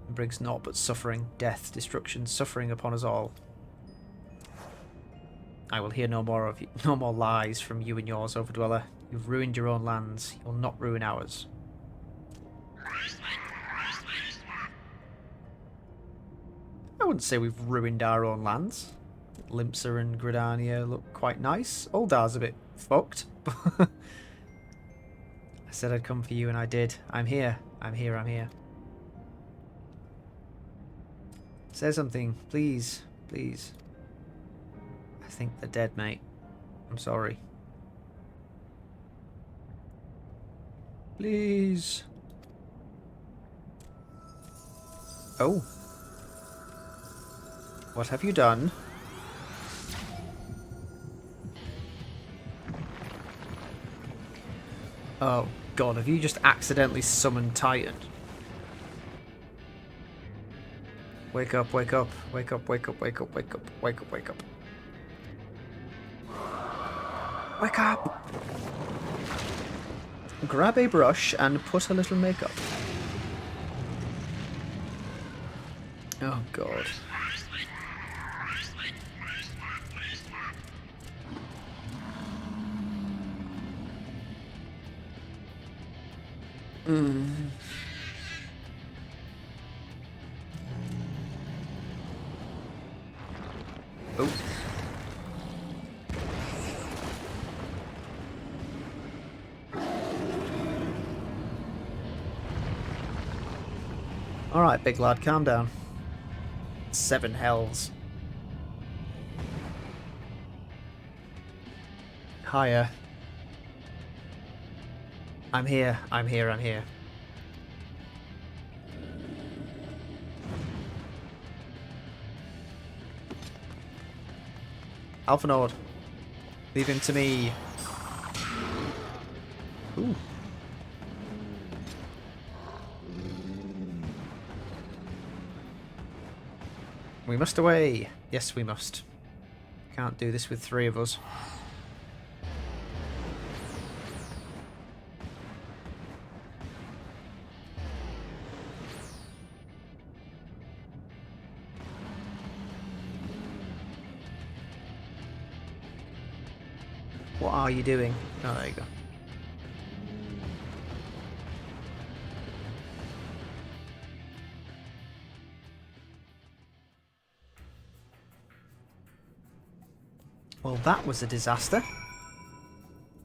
and brings naught but suffering, death, destruction, suffering upon us all. I will hear no more of you, no more lies from you and yours, Overdweller. You've ruined your own lands. You'll not ruin ours. I wouldn't say we've ruined our own lands. Limsa and Gridania look quite nice. Uldar's a bit fucked. I said I'd come for you and I did. I'm here. I'm here. I'm here. Say something, please. Please. I think they're dead, mate. I'm sorry. Please. Oh. What have you done? Oh god, have you just accidentally summoned Titan? Wake up, wake up, wake up, wake up, wake up, wake up, wake up, wake up. Wake up! Grab a brush and put a little makeup. Oh god. Oh. Alright, big lad, calm down. 7 hells. Hiya. I'm here, I'm here, I'm here. Alpha Nord. Leave him to me. Ooh. We must away. Yes, we must. Can't do this with 3 of us. What are you doing? Oh, there you go. Well, that was a disaster.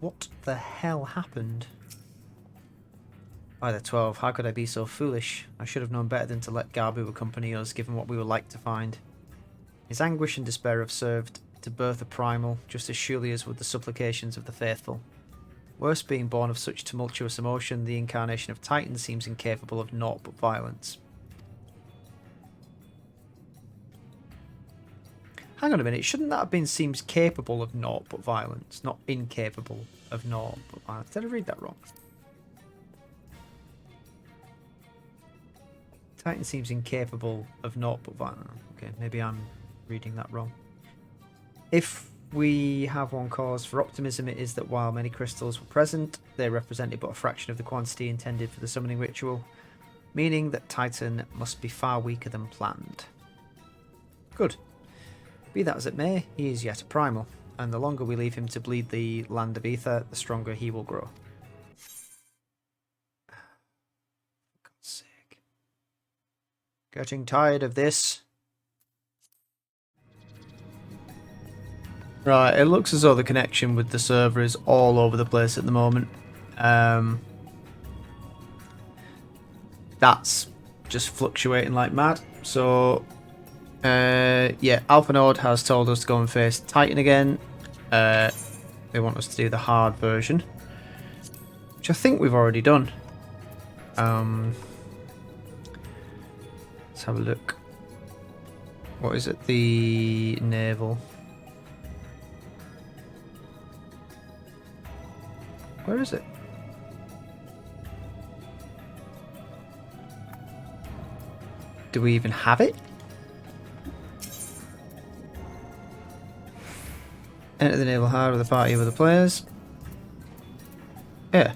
What the hell happened? By the 12, how could I be so foolish? I should have known better than to let Garbu accompany us, given what we were like to find. His anguish and despair have served to birth a primal, just as surely as would the supplications of the faithful. Worse, being born of such tumultuous emotion, the incarnation of Titan seems incapable of naught but violence. Hang on a minute, shouldn't that have been seems capable of naught but violence, not incapable of naught but violence? Did I read that wrong? Titan seems incapable of naught but violence. Okay, maybe I'm reading that wrong. If we have one cause for optimism, it is that while many crystals were present, they represented but a fraction of the quantity intended for the summoning ritual, meaning that Titan must be far weaker than planned. Good. Be that as it may, he is yet a primal, and the longer we leave him to bleed the land of ether, the stronger he will grow. For God's sake. Getting tired of this. Right, it looks as though the connection with the server is all over the place at the moment. That's just fluctuating like mad. So, yeah, Alpha Node has told us to go and face Titan again. They want us to do the hard version, which I think we've already done. Let's have a look. What is it? The naval. Where is it? Do we even have it? Enter the naval hard with a party of other players. Yeah.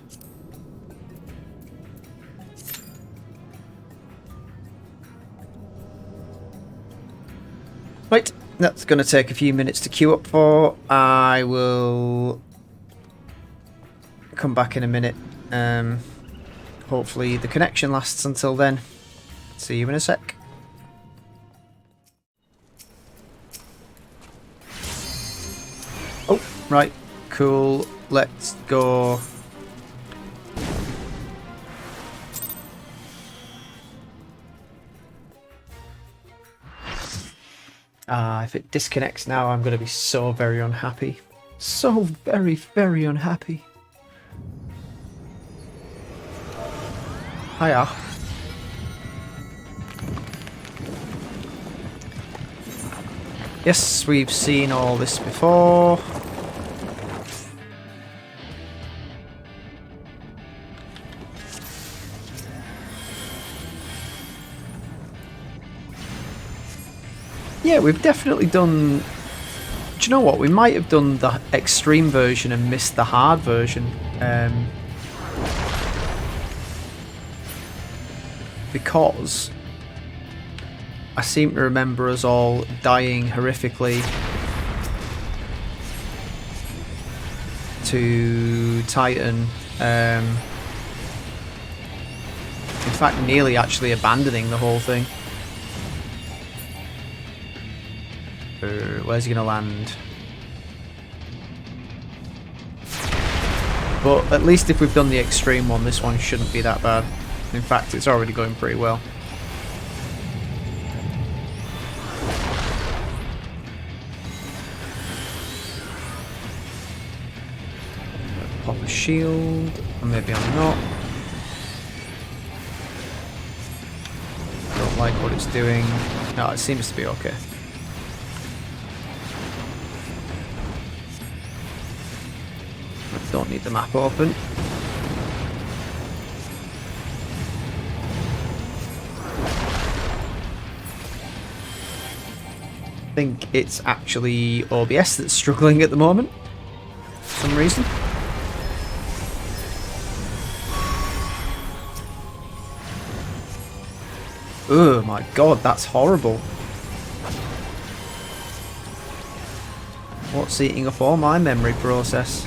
Right, that's going to take a few minutes to queue up for. I will come back in a minute. Hopefully the connection lasts until then. See you in a sec. Oh, right. Cool. Let's go. If it disconnects now, I'm going to be so very unhappy. So very, very unhappy. Hiya. Yes, we've seen all this before. Yeah, we've definitely done... Do you know what? We might have done the extreme version and missed the hard version. Because I seem to remember us all dying horrifically to Titan In fact, nearly actually abandoning the whole thing. Where's he going to land? But at least if we've done the extreme one, this one shouldn't be that bad. In fact, it's already going pretty well. Pop a shield, or maybe I'm not. Don't like what it's doing. No, it seems to be okay. Don't need the map open. I think it's actually OBS that's struggling at the moment for some reason. Oh my god, that's horrible. What's eating up all my memory process?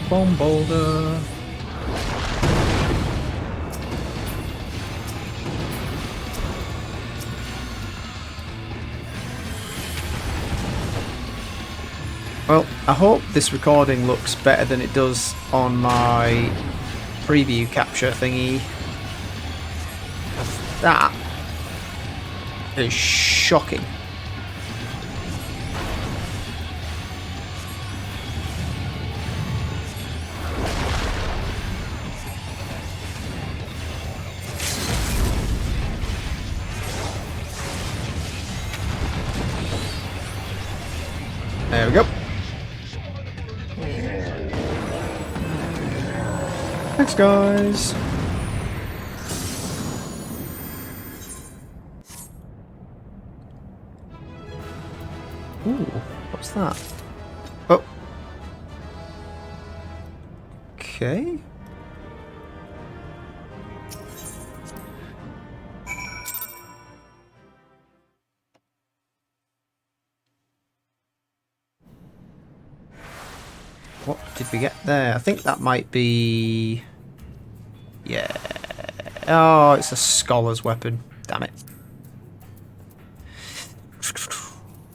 Bomb boulder. Well, I hope this recording looks better than it does on my preview capture thingy. That is shocking. There we go. Thanks, guys. Ooh, what's that? Oh. Okay. What did we get there? I think that might be... Yeah. Oh, it's a scholar's weapon. Damn it.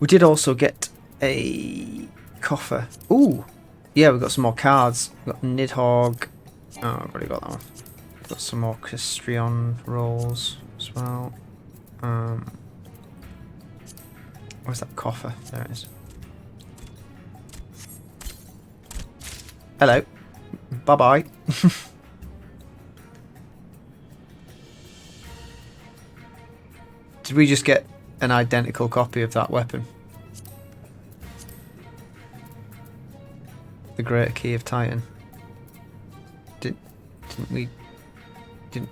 We did also get a coffer. Ooh. Yeah, we've got some more cards. We've got Nidhogg. Oh, I've already got that one. We've got some more Castrion rolls as well. Where's that coffer? There it is. Hello. Bye-bye. Did we just get an identical copy of that weapon? The Great Key of Titan. Didn't we... Didn't...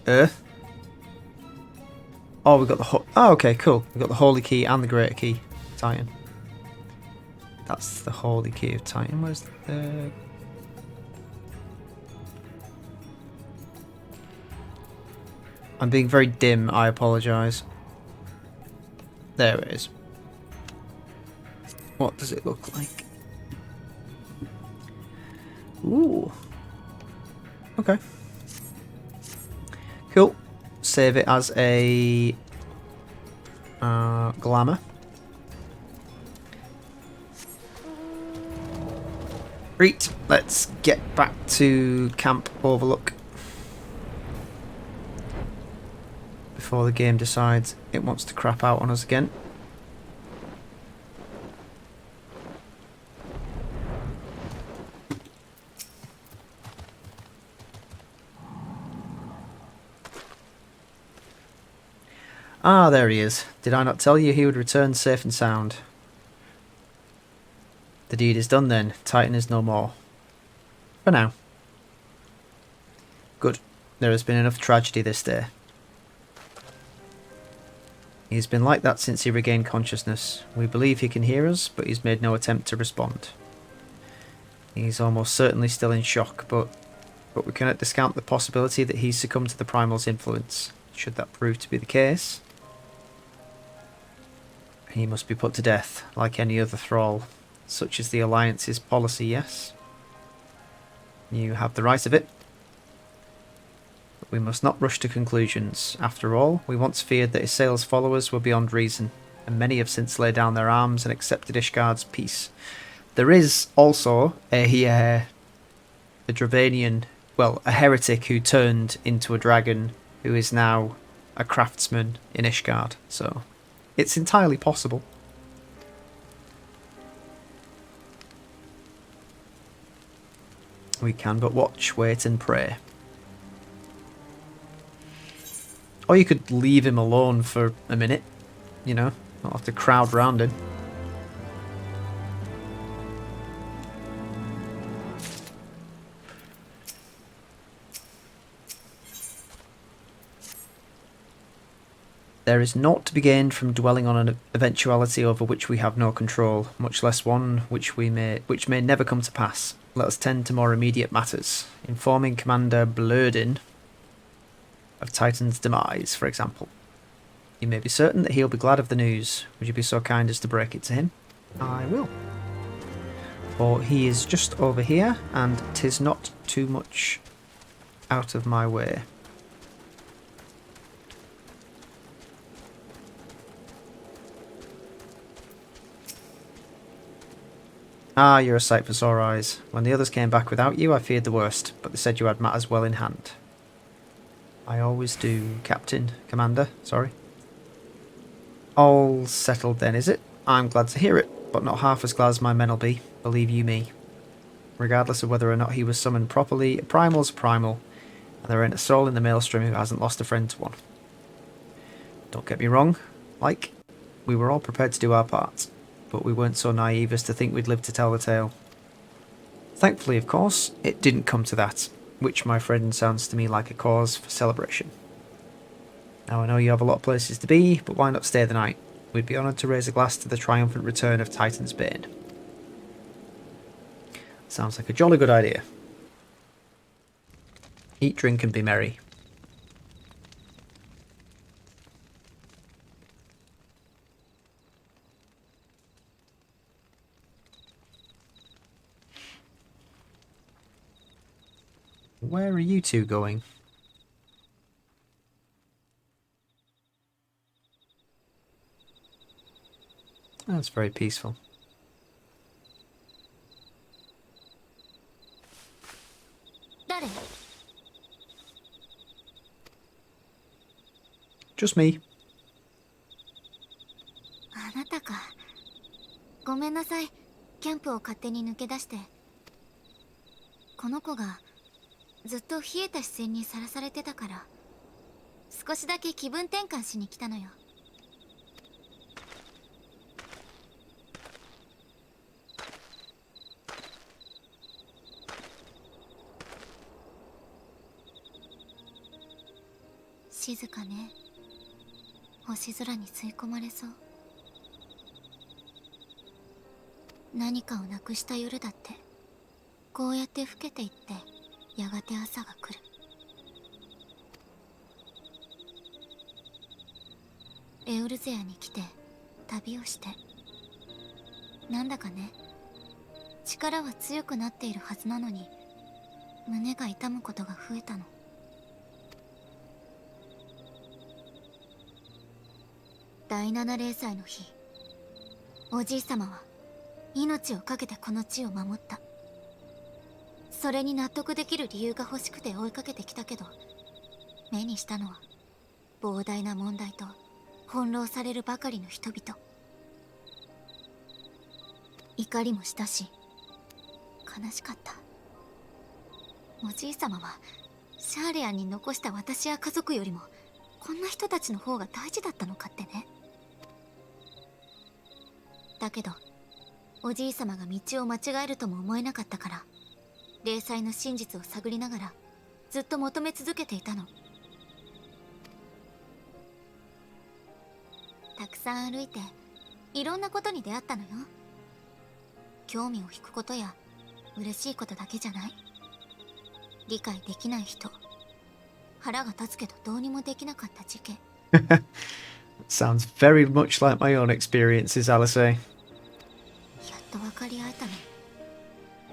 Earth? Oh, we got the... Oh, okay, cool. We got the Holy Key and the Great Key of Titan. That's the Holy Key of Titan. Where's the... I'm being very dim, I apologise. There it is. What does it look like? Ooh. Okay. Cool. Save it as a glamour. Right, let's get back to Camp Overlook before the game decides it wants to crap out on us again. Ah, there he is. Did I not tell you he would return safe and sound? The deed is done then. Titan is no more. For now. Good. There has been enough tragedy this day. He's been like that since he regained consciousness. We believe he can hear us, but he's made no attempt to respond. He's almost certainly still in shock, but we cannot discount the possibility that he's succumbed to the Primal's influence. Should that prove to be the case, he must be put to death, like any other thrall. Such is the Alliance's policy, yes? You have the right of it. But we must not rush to conclusions. After all, we once feared that Issail's followers were beyond reason, and many have since laid down their arms and accepted Ishgard's peace. There is also a Dravanian, well, a heretic who turned into a dragon, who is now a craftsman in Ishgard, so it's entirely possible. We can but watch, wait and pray. Or you could leave him alone for a minute, you know, not have to crowd round him. There is naught to be gained from dwelling on an eventuality over which we have no control, much less one which may never come to pass. Let us tend to more immediate matters, informing Commander Blödin of Titan's demise, for example. You may be certain that he'll be glad of the news. Would you be so kind as to break it to him? I will. For he is just over here, and 'tis not too much out of my way. Ah, you're a sight for sore eyes. When the others came back without you, I feared the worst, but they said you had matters well in hand. I always do, Commander, sorry. All settled then, is it? I'm glad to hear it, but not half as glad as my men'll be, believe you me. Regardless of whether or not he was summoned properly, a primal's a primal, and there ain't a soul in the maelstrom who hasn't lost a friend to one. Don't get me wrong, we were all prepared to do our part, but we weren't so naive as to think we'd live to tell the tale. Thankfully, of course, it didn't come to that, which, my friend, sounds to me like a cause for celebration. Now, I know you have a lot of places to be, but why not stay the night? We'd be honoured to raise a glass to the triumphant return of Titan's Bane. Sounds like a jolly good idea. Eat, drink, and be merry. Where are you two going? That's very peaceful. Just me. あなたか。ごめんなさい。キャンプを勝手に抜け出して。この子がずっと冷えた視線にさらされてたから、少しだけ気分転換しに来たのよ。静かね。星空に吸い込まれそう。何かをなくした夜だって、こうやって老けていってやがて朝が来る。エウルゼアに来て旅をして、なんだかね、力は強くなっているはずなのに胸が痛むことが増えたの。第7零歳の日、おじい様は命を懸けてこの地を守った。それに納得できる理由が欲しくて追いかけてきたけど、目にしたのは膨大な問題と翻弄されるばかりの人々。怒りもしたし、悲しかった。おじい様はシャーレアンに残した私や家族よりもこんな人たちの方が大事だったのかってね。だけどおじいさまが道を間違えるとも思えなかったから、霊祭の真実を探りながらずっと求め続けていたの。たくさん歩いていろんなことに出会ったのよ。興味を引くことや嬉しいことだけじゃない。理解できない人、腹が立つけどどうにもできなかった事件。Sounds very much like my own experiences, Alisaie. やっと分かり合えたの。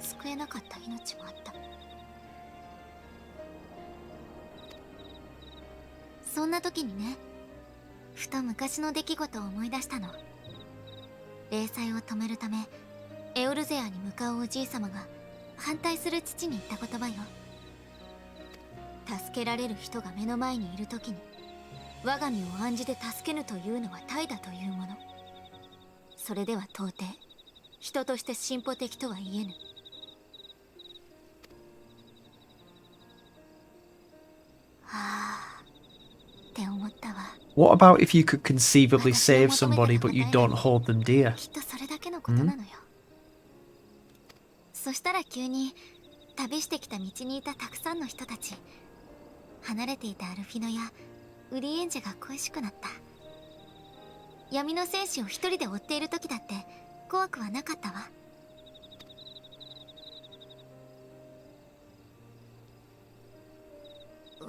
救えなかった命もあった。そんな時にね、ふと昔の出来事を思い出したの。霊祭を止めるためエオルゼアに向かうおじいさまが反対する父に言った言葉よ。助けられる人が目の前にいる時に我が身を案じて助けぬというのは怠惰というもの。それでは到底人として進歩的とは言えぬ。はあって思ったわ。 What about if you could conceivably save somebody but you don't hold them dear? きっとそれだけのことなのよ。そしたら急に旅してきた道にいたたくさんの人たち、離れていたアルフィノやウリエンジェが恋しくなった。闇の戦士を一人で追っている時だって怖くはなかったわ。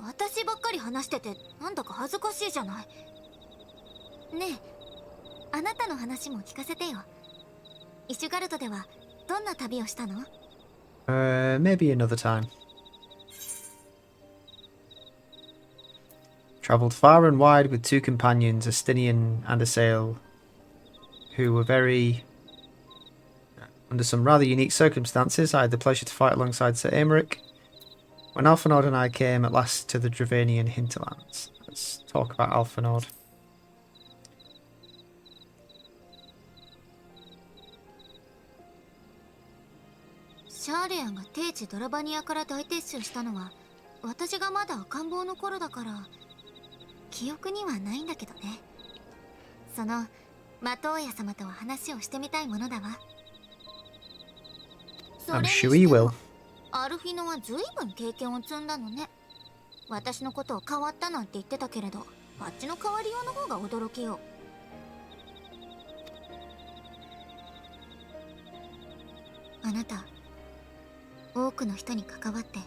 私ばっかり話しててなんだか恥ずかしいじゃない。ねえ、あなたの話も聞かせてよ。イシュガルトではどんな旅をしたの？ Maybe another time. Travelled far and wide with two companions, a Stinian and a Sail, who were under some rather unique circumstances. I had the pleasure to fight alongside Sir Aymeric when Alphinaud and I came at last to the Dravanian hinterlands. Let's talk about Alphinaud. シャーレアンが帝地ドラバニアから大撤収したのは私がまだ赤ん坊の頃だから記憶にはないんだけどね。そのマトーヤ様とは話をしてみたいものだわ。それ I'm に sure し he て will. もアルフィノは随分経験を積んだのね。私のことを変わったなんて言ってたけれど、あっちの変わりようの方が驚きよ。あなた多くの人に関わって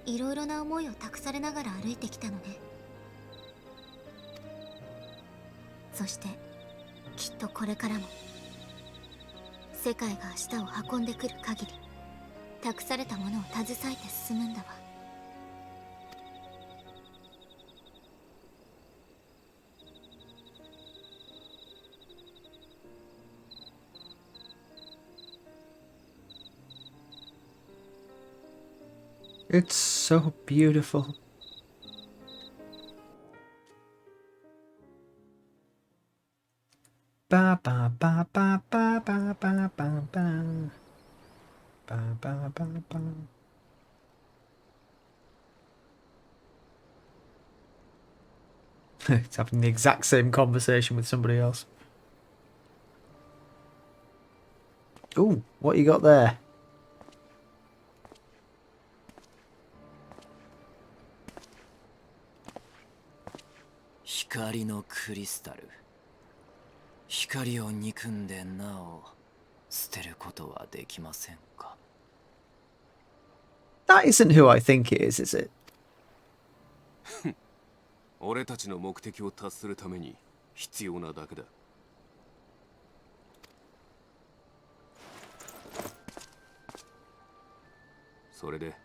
いろいろな思いを託されながら歩いてきたのね。そしてきっとこれからも世界が明日を運んでくる限り託されたものを携えて進むんだわ。It's so beautiful. Ba ba ba ba ba ba ba ba ba. Ba ba ba ba. It's having the exact same conversation with somebody else. Ooh, what you got there? Hikari no crystal. 光を憎んでなお捨てることはできませんか? That isn't who I think it is it? 俺たちの目的を達するために必要なだけだ。それで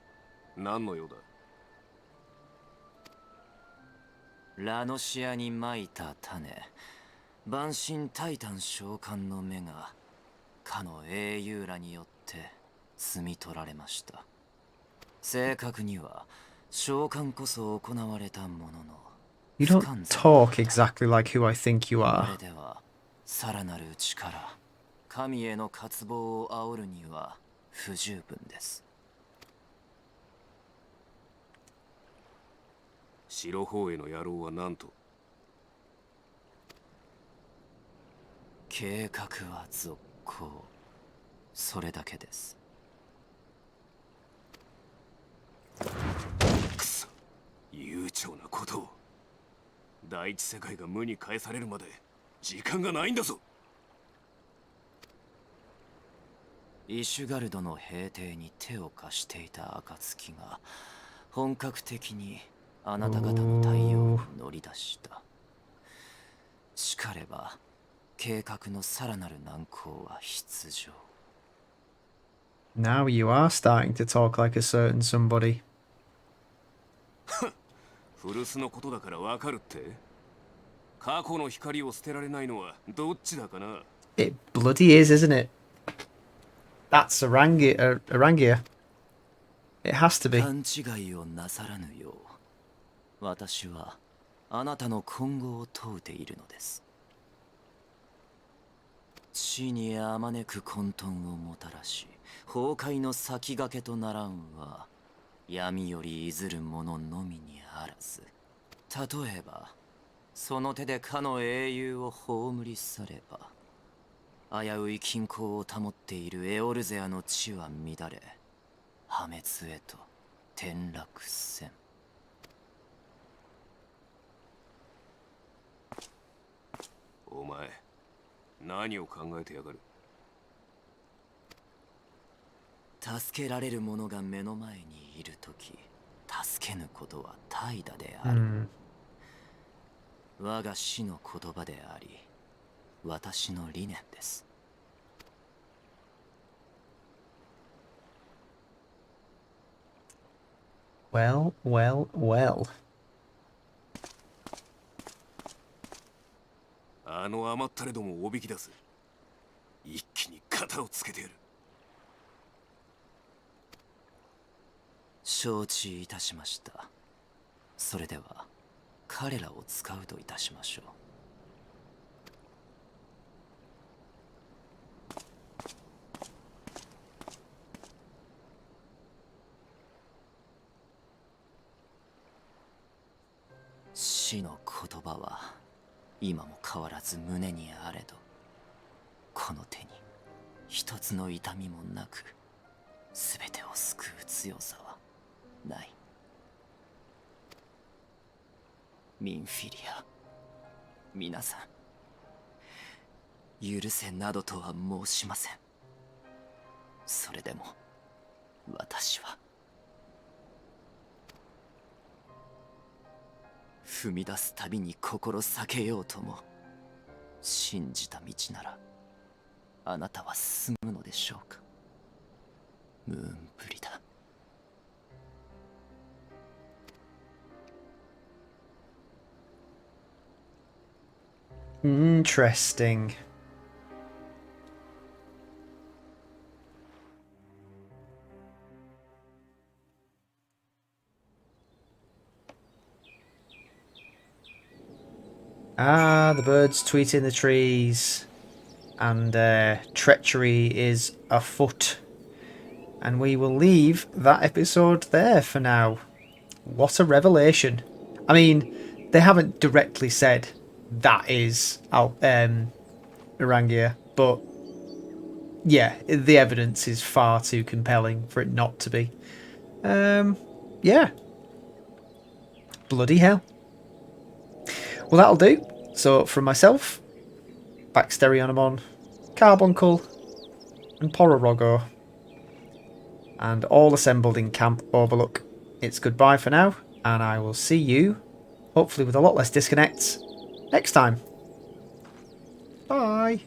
何の用だ？ラノシアにまいた種、万神タイタン召喚の目がかの英雄らによって摘み取られました。正確には召喚こそ行われたものの、You don't talk exactly like who I think you こ are. れではさらなる力、神への渇望を煽るには不十分です。白方への野郎は何と？計画は続行。それだけです。くそ、悠長なことを。第一世界が無に返されるまで時間がないんだぞ。イシュガルドの平定に手を貸していた暁が本格的にあなた方の対応に乗り出した。しかれば計画のさらなる難航は必定。Now you are starting to talk like a certain somebody. 古巣のことだからわかるって？過去の光を捨てられないのはどっちだかな？ It bloody is, isn't it? That's Urangier. It has to be. 勘違いをなさらぬよう、私はあなたの今後を問うているのです。地にあまねく混沌をもたらし、崩壊の先駆けとならんは、闇よりいずる者のみにあらず、例えばその手でかの英雄を葬り去れば、危うい均衡を保っているエオルゼアの地は乱れ、破滅へと転落せん。お前、何を考えてやがる？助けられる者が目の前にいるとき、助けぬことは怠惰である。我が師の言葉であり、私の理念です。Well, well, well. あの甘ったれどもをおびき出す。一気に肩をつけてやる。承知いたしました。それでは彼らを使うといたしましょう。死の言葉は今も変わらず胸にあれど、この手に一つの痛みもなく全てを救う強さはない。ミンフィリア、皆さん、許せなどとは申しません。それでも私は踏み出すたびに心避けようとも、信じた道ならあなたは進むのでしょうか。ムーンブリだ。Interesting. Ah, the birds tweet in the trees. And treachery is afoot. And we will leave that episode there for now. What a revelation. I mean, they haven't directly said that is Urangier, but yeah, the evidence is far too compelling for it not to be. Yeah. Bloody hell. Well, that'll do. So, from myself, Baxterionomon, Carbuncle, and Pororogo, and all assembled in Camp Overlook, it's goodbye for now, and I will see you, hopefully with a lot less disconnects, next time. Bye.